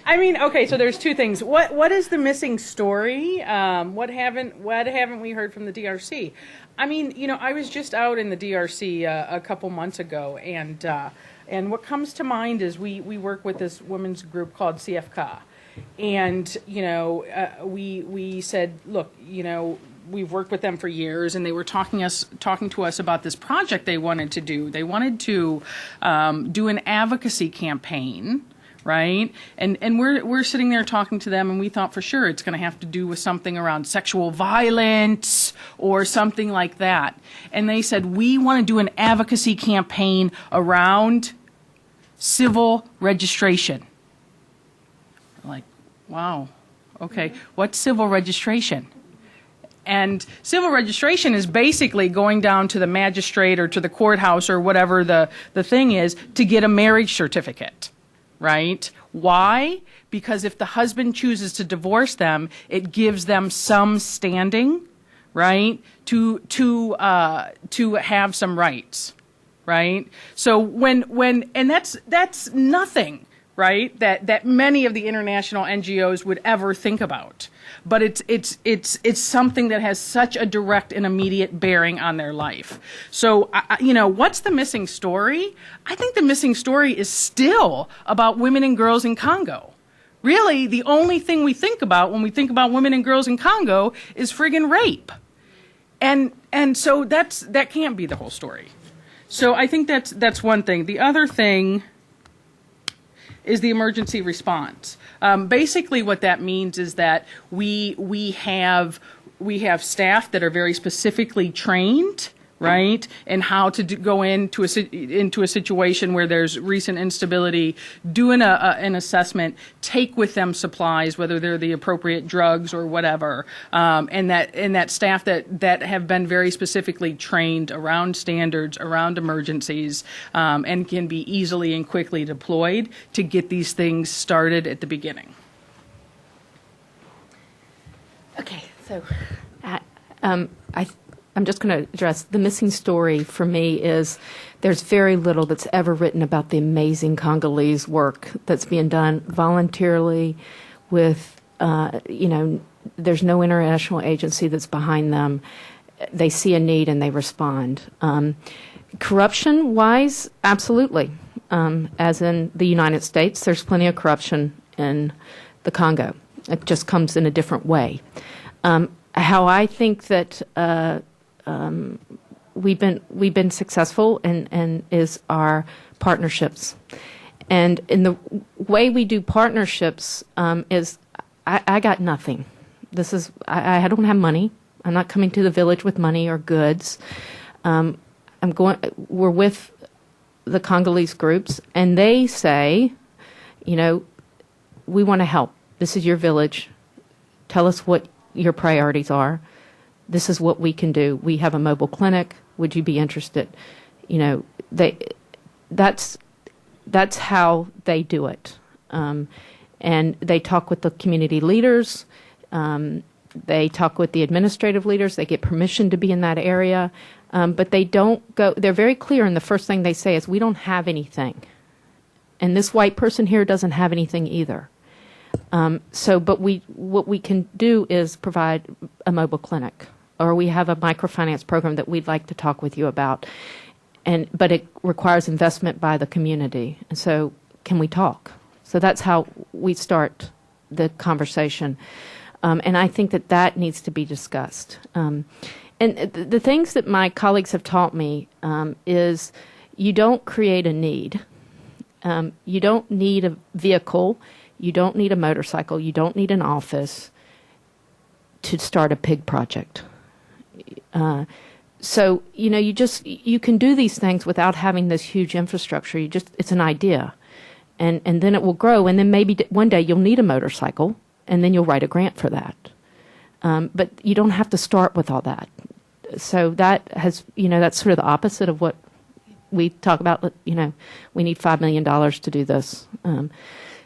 I mean, okay. So there's two things. What is the missing story? What haven't we heard from the DRC? I mean, I was just out in the DRC a couple months ago, and what comes to mind is we work with this women's group called CFK, and we said, look, we've worked with them for years, and they were talking to us about this project they wanted to do. They wanted to do an advocacy campaign, right? And we're sitting there talking to them, and we thought for sure it's going to have to do with something around sexual violence or something like that. And they said, we want to do an advocacy campaign around civil registration. Like, wow, okay, what's civil registration? And civil registration is basically going down to the magistrate or to the courthouse or whatever the thing is to get a marriage certificate, right? Why? Because if the husband chooses to divorce them, it gives them some standing, right, to have some rights, right? So and that's nothing, right, that many of the international NGOs would ever think about. But it's something that has such a direct and immediate bearing on their life. So, what's the missing story? I think the missing story is still about women and girls in Congo. Really, the only thing we think about when we think about women and girls in Congo is friggin' rape. And so that can't be the whole story. So I think that's one thing. The other thing is the emergency response. Basically, what that means is that we have staff that are very specifically trained, right, and how to go into a situation where there's recent instability, do an assessment, take with them supplies, whether they're the appropriate drugs or whatever, and that staff that have been very specifically trained around standards, around emergencies, and can be easily and quickly deployed to get these things started at the beginning. Okay, so I'm just going to address the missing story for me is there's very little that's ever written about the amazing Congolese work that's being done voluntarily with, there's no international agency that's behind them. They see a need and they respond. Corruption-wise, absolutely. As in the United States, there's plenty of corruption in the Congo. It just comes in a different way. How I think that we've been successful and is our partnerships. And in the way we do partnerships is I got nothing. I don't have money. I'm not coming to the village with money or goods. We're with the Congolese groups, and they say, we want to help. This is your village. Tell us what your priorities are. This is what we can do. We have a mobile clinic. Would you be interested? That's how they do it. And they talk with the community leaders. They talk with the administrative leaders. They get permission to be in that area. But they don't go, they're very clear, and the first thing they say is, we don't have anything. And this white person here doesn't have anything either. But what we can do is provide a mobile clinic, or we have a microfinance program that we'd like to talk with you about. But it requires investment by the community. And so can we talk? So that's how we start the conversation. And I think that needs to be discussed. And the things that my colleagues have taught me is you don't create a need. You don't need a vehicle. You don't need a motorcycle. You don't need an office to start a pig project. So, you can do these things without having this huge infrastructure. It's an idea. And then it will grow. And then maybe one day you'll need a motorcycle, and then you'll write a grant for that. But you don't have to start with all that. So that has, that's sort of the opposite of what we talk about. We need $5 million to do this.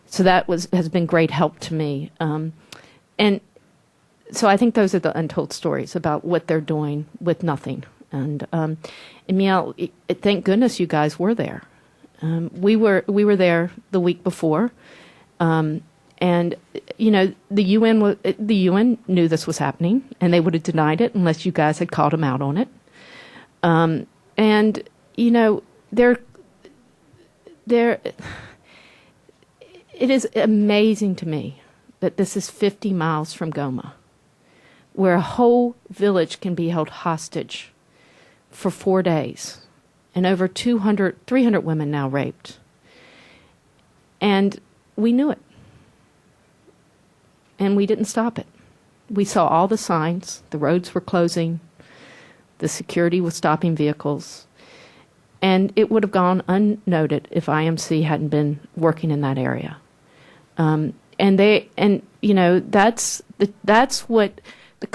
So that has been great help to me. And so I think those are the untold stories about what they're doing with nothing. And Emile, thank goodness you guys were there. We were there the week before. And the UN knew this was happening, and they would have denied it unless you guys had called them out on it. It is amazing to me that this is 50 miles from Goma, where a whole village can be held hostage for 4 days, and over 300 women now raped. And we knew it. And we didn't stop it. We saw all the signs. The roads were closing. The security was stopping vehicles. And it would have gone unnoted if IMC hadn't been working in that area. That's what the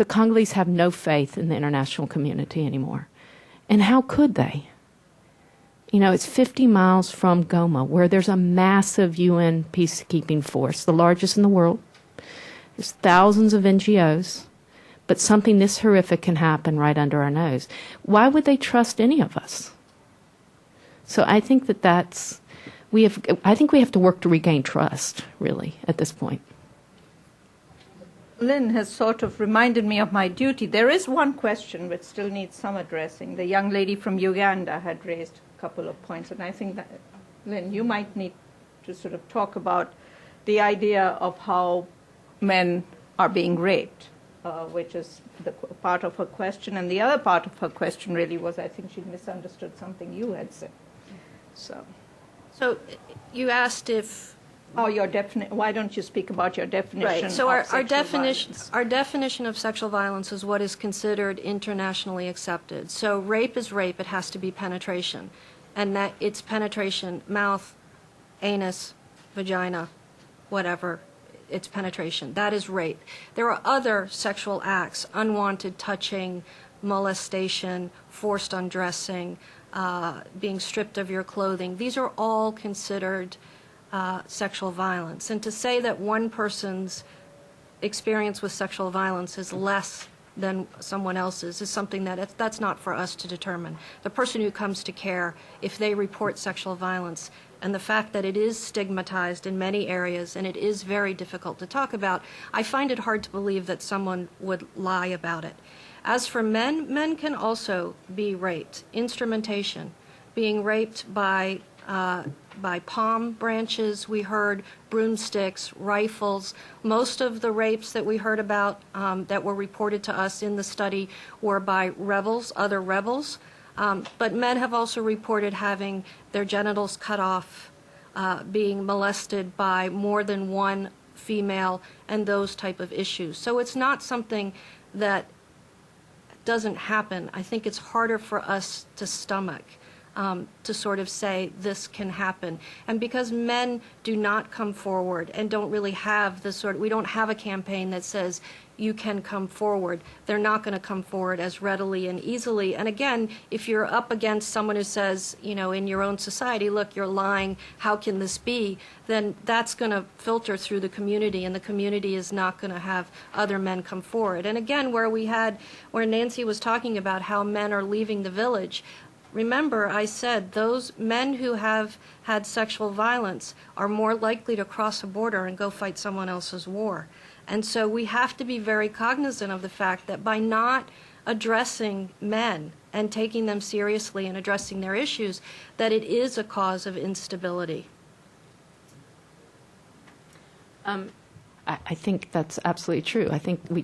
Congolese have no faith in the international community anymore. And how could they? It's 50 miles from Goma, where there's a massive UN peacekeeping force, the largest in the world. There's thousands of NGOs, but something this horrific can happen right under our nose. Why would they trust any of us? So I think we have to work to regain trust, really, at this point. Lynn has sort of reminded me of my duty. There is one question which still needs some addressing. The young lady from Uganda had raised a couple of points, and I think that, Lynn, you might need to sort of talk about the idea of how men are being raped, which is the part of her question. And the other part of her question really was, I think she misunderstood something you had said. So you asked if... why don't you speak about your definition? Right. So of our definition of sexual violence is what is considered internationally accepted. So rape is rape. It has to be penetration, and that it's penetration, mouth, anus, vagina, whatever. It's penetration. That is rape. There are other sexual acts: unwanted touching, molestation, forced undressing, being stripped of your clothing. These are all considered sexual violence. And to say that one person's experience with sexual violence is less than someone else's is something that's not for us to determine. The person who comes to care, if they report sexual violence, and the fact that it is stigmatized in many areas and it is very difficult to talk about, I find it hard to believe that someone would lie about it. As for men, men can also be raped. Instrumentation, being raped by palm branches, we heard broomsticks, rifles. Most of the rapes that we heard about that were reported to us in the study were by rebels, other rebels. But men have also reported having their genitals cut off, being molested by more than one female, and those type of issues. So it's not something that doesn't happen. I think it's harder for us to stomach. To sort of say this can happen. And because men do not come forward and don't really have we don't have a campaign that says you can come forward, they're not going to come forward as readily and easily. And again, if you're up against someone who says, you know, in your own society, look, you're lying, how can this be? Then that's going to filter through the community, and the community is not going to have other men come forward. And again, where Nancy was talking about how men are leaving the village, remember, I said those men who have had sexual violence are more likely to cross a border and go fight someone else's war. And so we have to be very cognizant of the fact that by not addressing men and taking them seriously and addressing their issues, that it is a cause of instability. I think that's absolutely true. I think we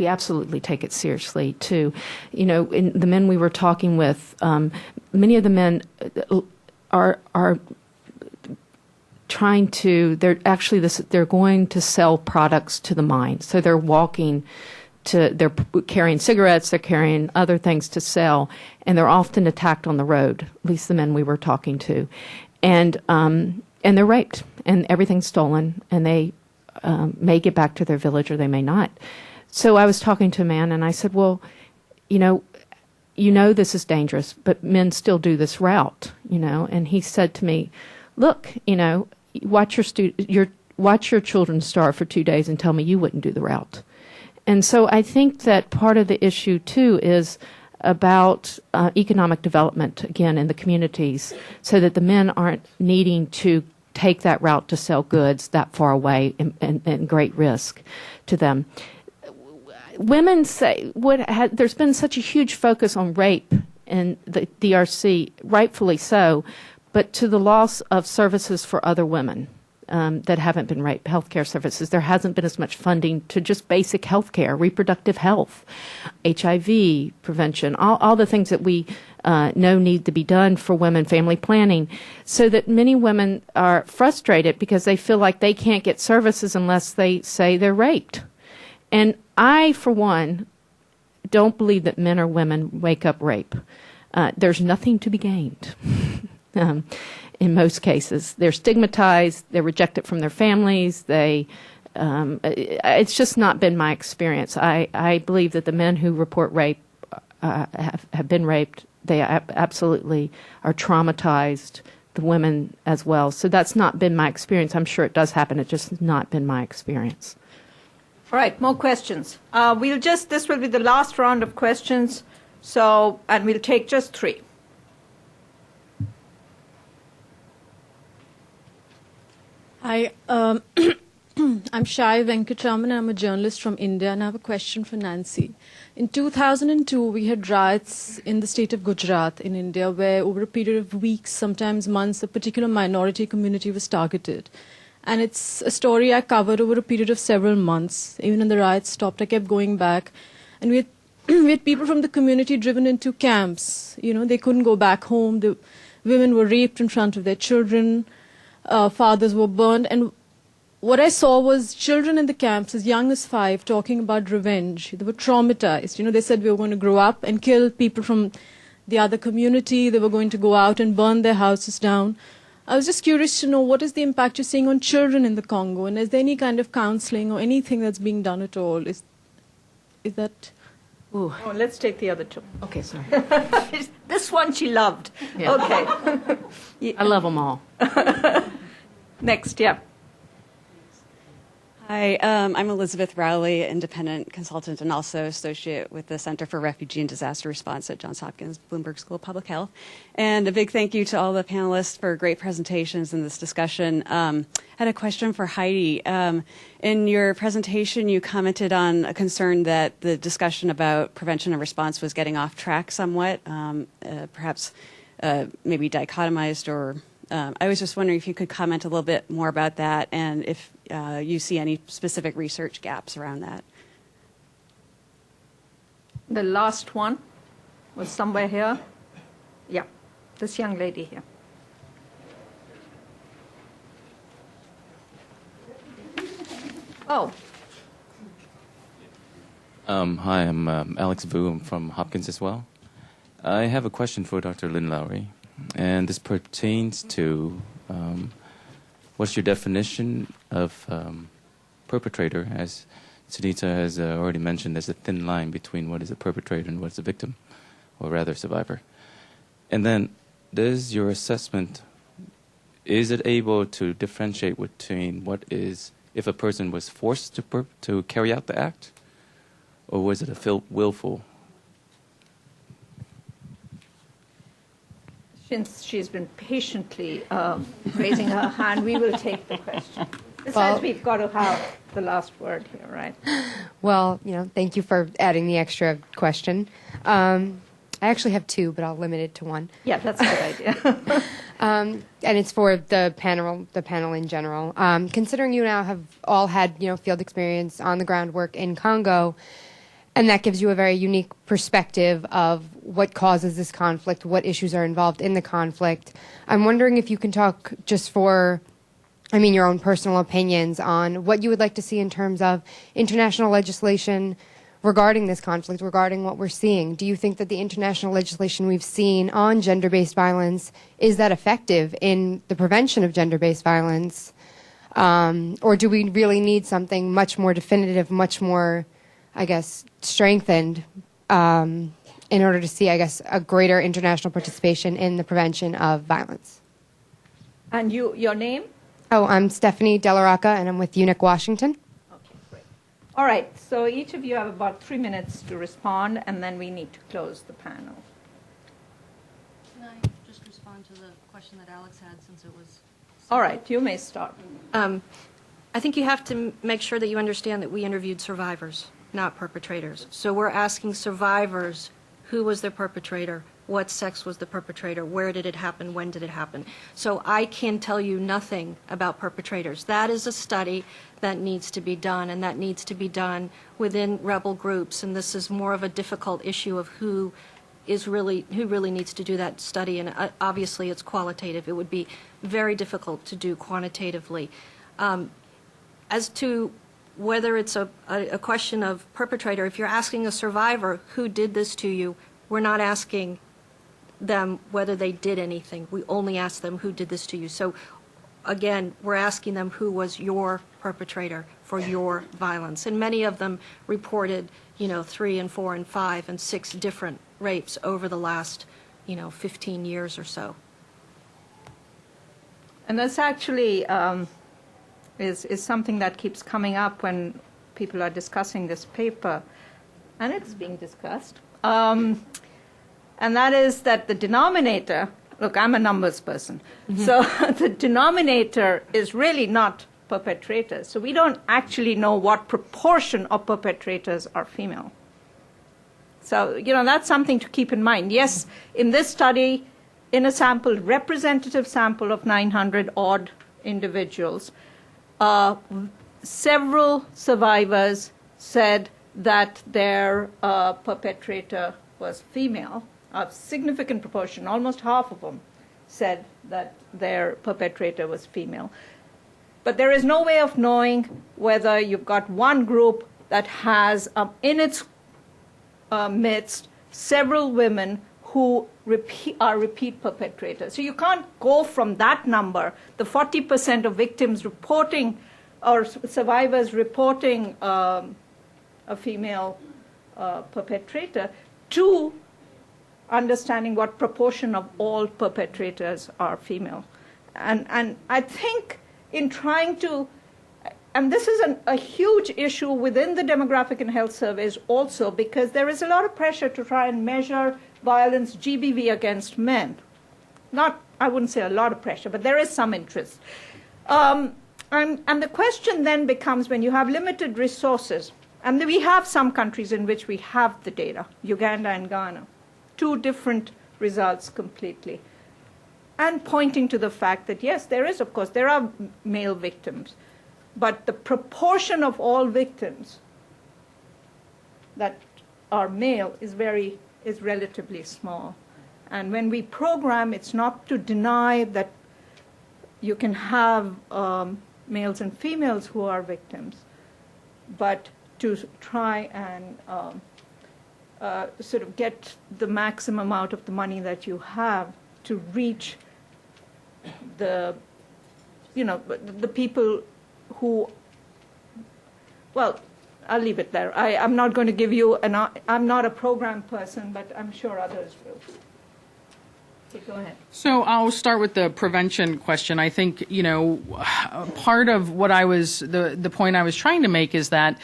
absolutely take it seriously too. You know, in the men we were talking with, many of the men are trying to. They're going to sell products to the mine, so they're they're carrying cigarettes, they're carrying other things to sell, and they're often attacked on the road. At least the men we were talking to, and they're raped, and everything's stolen, and they may get back to their village or they may not. So I was talking to a man, and I said, well, you know this is dangerous, but men still do this route, you know. And he said to me, look, you know, watch your children starve for 2 days and tell me you wouldn't do the route. And so I think that part of the issue, too, is about economic development, again, in the communities, so that the men aren't needing to take that route to sell goods that far away and great risk to them. Women say there's been such a huge focus on rape in the DRC, rightfully so, but to the loss of services for other women that haven't been raped, healthcare services. There hasn't been as much funding to just basic healthcare, reproductive health, HIV prevention, all the things that we know need to be done for women, family planning, so that many women are frustrated because they feel like they can't get services unless they say they're raped. And I, for one, don't believe that men or women wake up rape. There's nothing to be gained. In most cases, they're stigmatized. They're rejected from their families. It's just not been my experience. I believe that the men who report rape have been raped. They absolutely are traumatized. The women as well. So that's not been my experience. I'm sure it does happen. It's just not been my experience. All right, more questions. This will be the last round of questions, and we'll take just 3. Hi, I'm Shai Venkatraman. I'm a journalist from India, and I have a question for Nancy. In 2002, we had riots in the state of Gujarat in India, where over a period of weeks, sometimes months, a particular minority community was targeted. And it's a story I covered over a period of several months. Even when the riots stopped, I kept going back. And we had people from the community driven into camps. You know, they couldn't go back home. The women were raped in front of their children. Fathers were burned. And what I saw was children in the camps, as young as 5, talking about revenge. They were traumatized. You know, they said we were going to grow up and kill people from the other community. They were going to go out and burn their houses down. I was just curious to know, what is the impact you're seeing on children in the Congo, and is there any kind of counseling or anything that's being done at all? Is that? Ooh. Oh, let's take the other 2. Okay, sorry. This one she loved. Yeah. Okay. I love them all. Next, yeah. Hi, I'm Elizabeth Rowley, independent consultant and also associate with the Center for Refugee and Disaster Response at Johns Hopkins Bloomberg School of Public Health. And a big thank you to all the panelists for great presentations in this discussion. I had a question for Heidi. In your presentation, you commented on a concern that the discussion about prevention and response was getting off track somewhat, perhaps maybe dichotomized or I was just wondering if you could comment a little bit more about that and if you see any specific research gaps around that. The last one was somewhere here. Yeah, this young lady here. Oh. Hi, I'm Alex Vu. I'm from Hopkins as well. I have a question for Dr. Lynn Lowry, and this pertains to what's your definition of perpetrator? As Sunita has already mentioned, there's a thin line between what is a perpetrator and what is a victim, or rather survivor. And then, does your assessment, is it able to differentiate between what is, if a person was forced to carry out the act, or was it a willful? Since she's been patiently raising her hand, we will take the question. Besides, Well, we've got to have the last word here, right? Well, thank you for adding the extra question. I actually have two, but I'll limit it to one. Yeah, that's a good idea. And it's for the panel in general. Considering you now have all had, field experience on the ground work in Congo, and that gives you a very unique perspective of what causes this conflict, what issues are involved in the conflict. I'm wondering if you can talk just for, your own personal opinions on what you would like to see in terms of international legislation regarding this conflict, regarding what we're seeing. Do you think that the international legislation we've seen on gender-based violence, is that effective in the prevention of gender-based violence? Or do we really need something much more definitive, much more, strengthened in order to see, a greater international participation in the prevention of violence? And your name? Oh, I'm Stephanie Delarocca, and I'm with UNIC Washington. Okay, great. All right, so each of you have about 3 minutes to respond, and then we need to close the panel. Can I just respond to the question that Alex had since it was... All right, you may start. I think you have to make sure that you understand that we interviewed survivors, not perpetrators. So we're asking survivors, who was their perpetrator, what sex was the perpetrator, where did it happen, when did it happen. So I can tell you nothing about perpetrators. That is a study that needs to be done, and that needs to be done within rebel groups, and this is more of a difficult issue of who really needs to do that study, and obviously it's qualitative. It would be very difficult to do quantitatively. As to whether it's a question of perpetrator, if you're asking a survivor who did this to you, we're not asking them whether they did anything. We only ask them who did this to you. So again, we're asking them who was your perpetrator for your violence. And many of them reported, 3 and 4 and 5 and 6 different rapes over the last, 15 years or so. And that's actually is something that keeps coming up when people are discussing this paper, and it's being discussed. And that is that the denominator, look, I'm a numbers person, so the denominator is really not perpetrators. So we don't actually know what proportion of perpetrators are female. So, that's something to keep in mind. Yes, in this study, in a sample, representative sample of 900 odd individuals, several survivors said that their perpetrator was female. A significant proportion, almost half of them, said that their perpetrator was female. But there is no way of knowing whether you've got one group that has in its midst several women who are repeat perpetrators. So you can't go from that number, the 40% of victims reporting or survivors reporting a female perpetrator, to understanding what proportion of all perpetrators are female. And I think in trying to and this is a huge issue within the demographic and health surveys also, because there is a lot of pressure to try and measure violence, GBV, against men. Not, I wouldn't say a lot of pressure, but there is some interest. And the question then becomes, when you have limited resources, and we have some countries in which we have the data, Uganda and Ghana, two different results completely, and pointing to the fact that, yes, there is, of course, there are male victims, but the proportion of all victims that are male is relatively small. And when we program, it's not to deny that you can have males and females who are victims, but to try and sort of get the maximum out of the money that you have to reach the people who, well, I'll leave it there. I'm not going to give you I'm not a program person, but I'm sure others will. Okay, go ahead. So I'll start with the prevention question. I think, part of what the point I was trying to make is that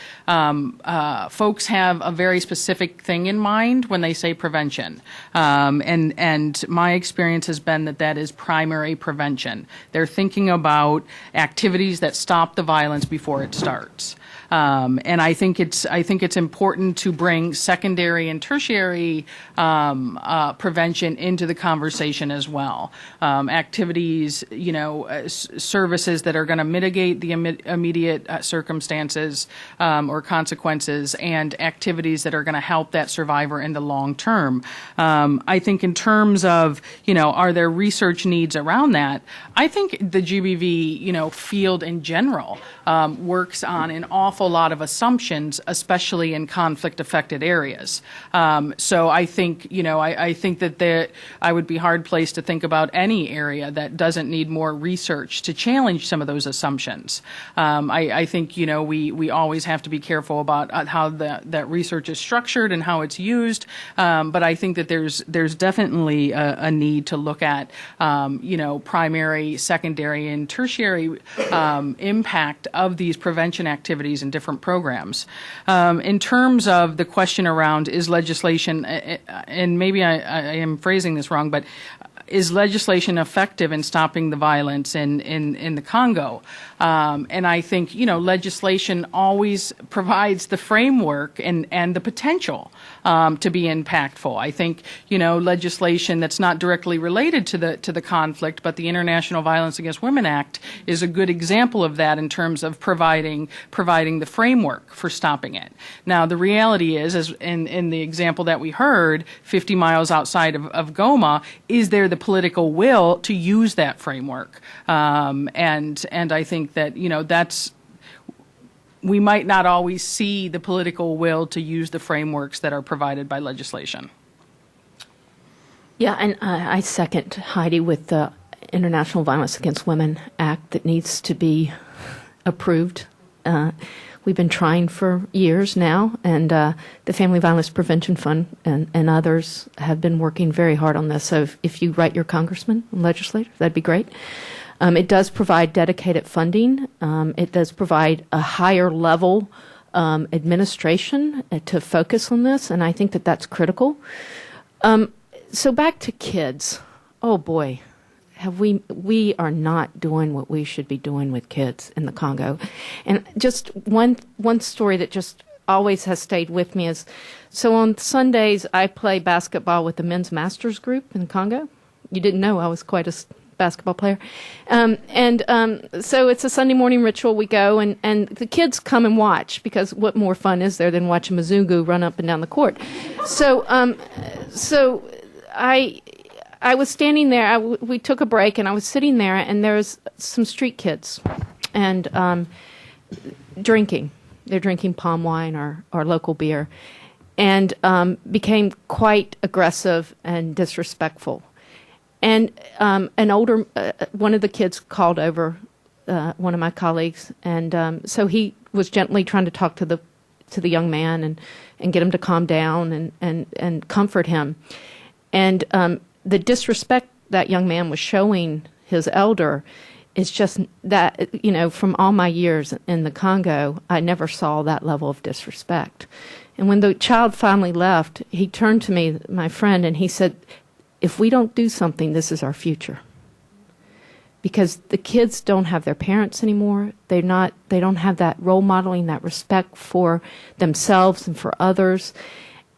folks have a very specific thing in mind when they say prevention. And my experience has been that is primary prevention. They're thinking about activities that stop the violence before it starts. And I think it's important to bring secondary and tertiary prevention into the conversation as well. Activities, services that are going to mitigate the immediate circumstances or consequences, and activities that are going to help that survivor in the long term. I think in terms of, are there research needs around that? I think the GBV, field in general works on an awful lot of assumptions, especially in conflict-affected areas. So I think, I think that I would be hard-placed to think about any area that doesn't need more research to challenge some of those assumptions. I think, we always have to be careful about how that research is structured and how it's used. But I think that there's definitely a need to look at, primary, secondary, and tertiary impact of these prevention activities in different programs. In terms of the question around is legislation, and maybe I am phrasing this wrong, but is legislation effective in stopping the violence in the Congo? And I think, legislation always provides the framework and the potential to be impactful. I think, legislation that's not directly related to the conflict, but the International Violence Against Women Act is a good example of that in terms of providing the framework for stopping it. Now, the reality is, as in the example that we heard, 50 miles outside of Goma, is there the political will to use that framework? And I think that, we might not always see the political will to use the frameworks that are provided by legislation. Yeah, and I second Heidi with the International Violence Against Women Act that needs to be approved. We've been trying for years now, and the Family Violence Prevention Fund and others have been working very hard on this. So if you write your congressman and legislator, that'd be great. It does provide dedicated funding. It does provide a higher level administration to focus on this, and I think that that's critical. So back to kids. Oh boy, we are not doing what we should be doing with kids in the Congo. And just one story that just always has stayed with me is, so on Sundays I play basketball with the men's masters group in Congo. You didn't know I was quite a basketball player. So it's a Sunday morning ritual. We go, and the kids come and watch, because what more fun is there than watching Mzungu run up and down the court? So I was standing there. We took a break, and I was sitting there, and there was some street kids, and drinking. They're drinking palm wine or local beer, and became quite aggressive and disrespectful. And an older one of the kids called over one of my colleagues, and so he was gently trying to talk to the young man and get him to calm down and comfort him. And the disrespect that young man was showing his elder it's just that, from all my years in the Congo, I never saw that level of disrespect. And when the child finally left, he turned to me, my friend, and he said, if we don't do something, this is our future. Because the kids don't have their parents anymore. They don't have that role modeling, that respect for themselves and for others.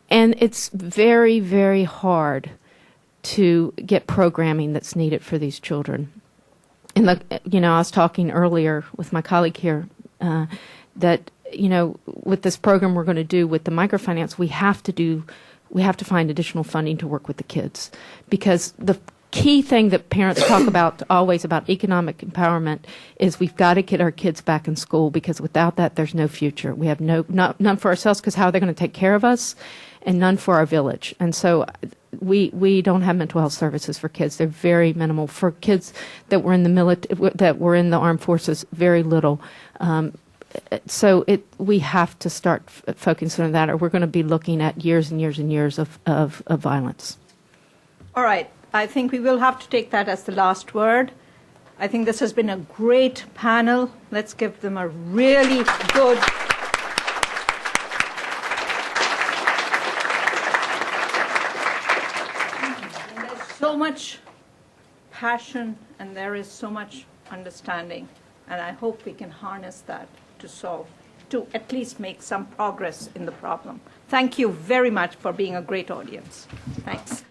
And it's very, very hard to get programming that's needed for these children. And I was talking earlier with my colleague here that, with this program we're going to do with the microfinance, we have to find additional funding to work with the kids, because the key thing that parents talk about always about economic empowerment is we've got to get our kids back in school, because without that there's no future. We have none for ourselves, because how are they going to take care of us, and none for our village. And so we don't have mental health services for kids. They're very minimal. For kids that were in the armed forces, very little. So we have to start focusing on that, or we're going to be looking at years and years and years of violence. All right. I think we will have to take that as the last word. I think this has been a great panel. Let's give them a really good... And there's so much passion, and there is so much understanding, and I hope we can harness that to at least make some progress in the problem. Thank you very much for being a great audience. Thanks.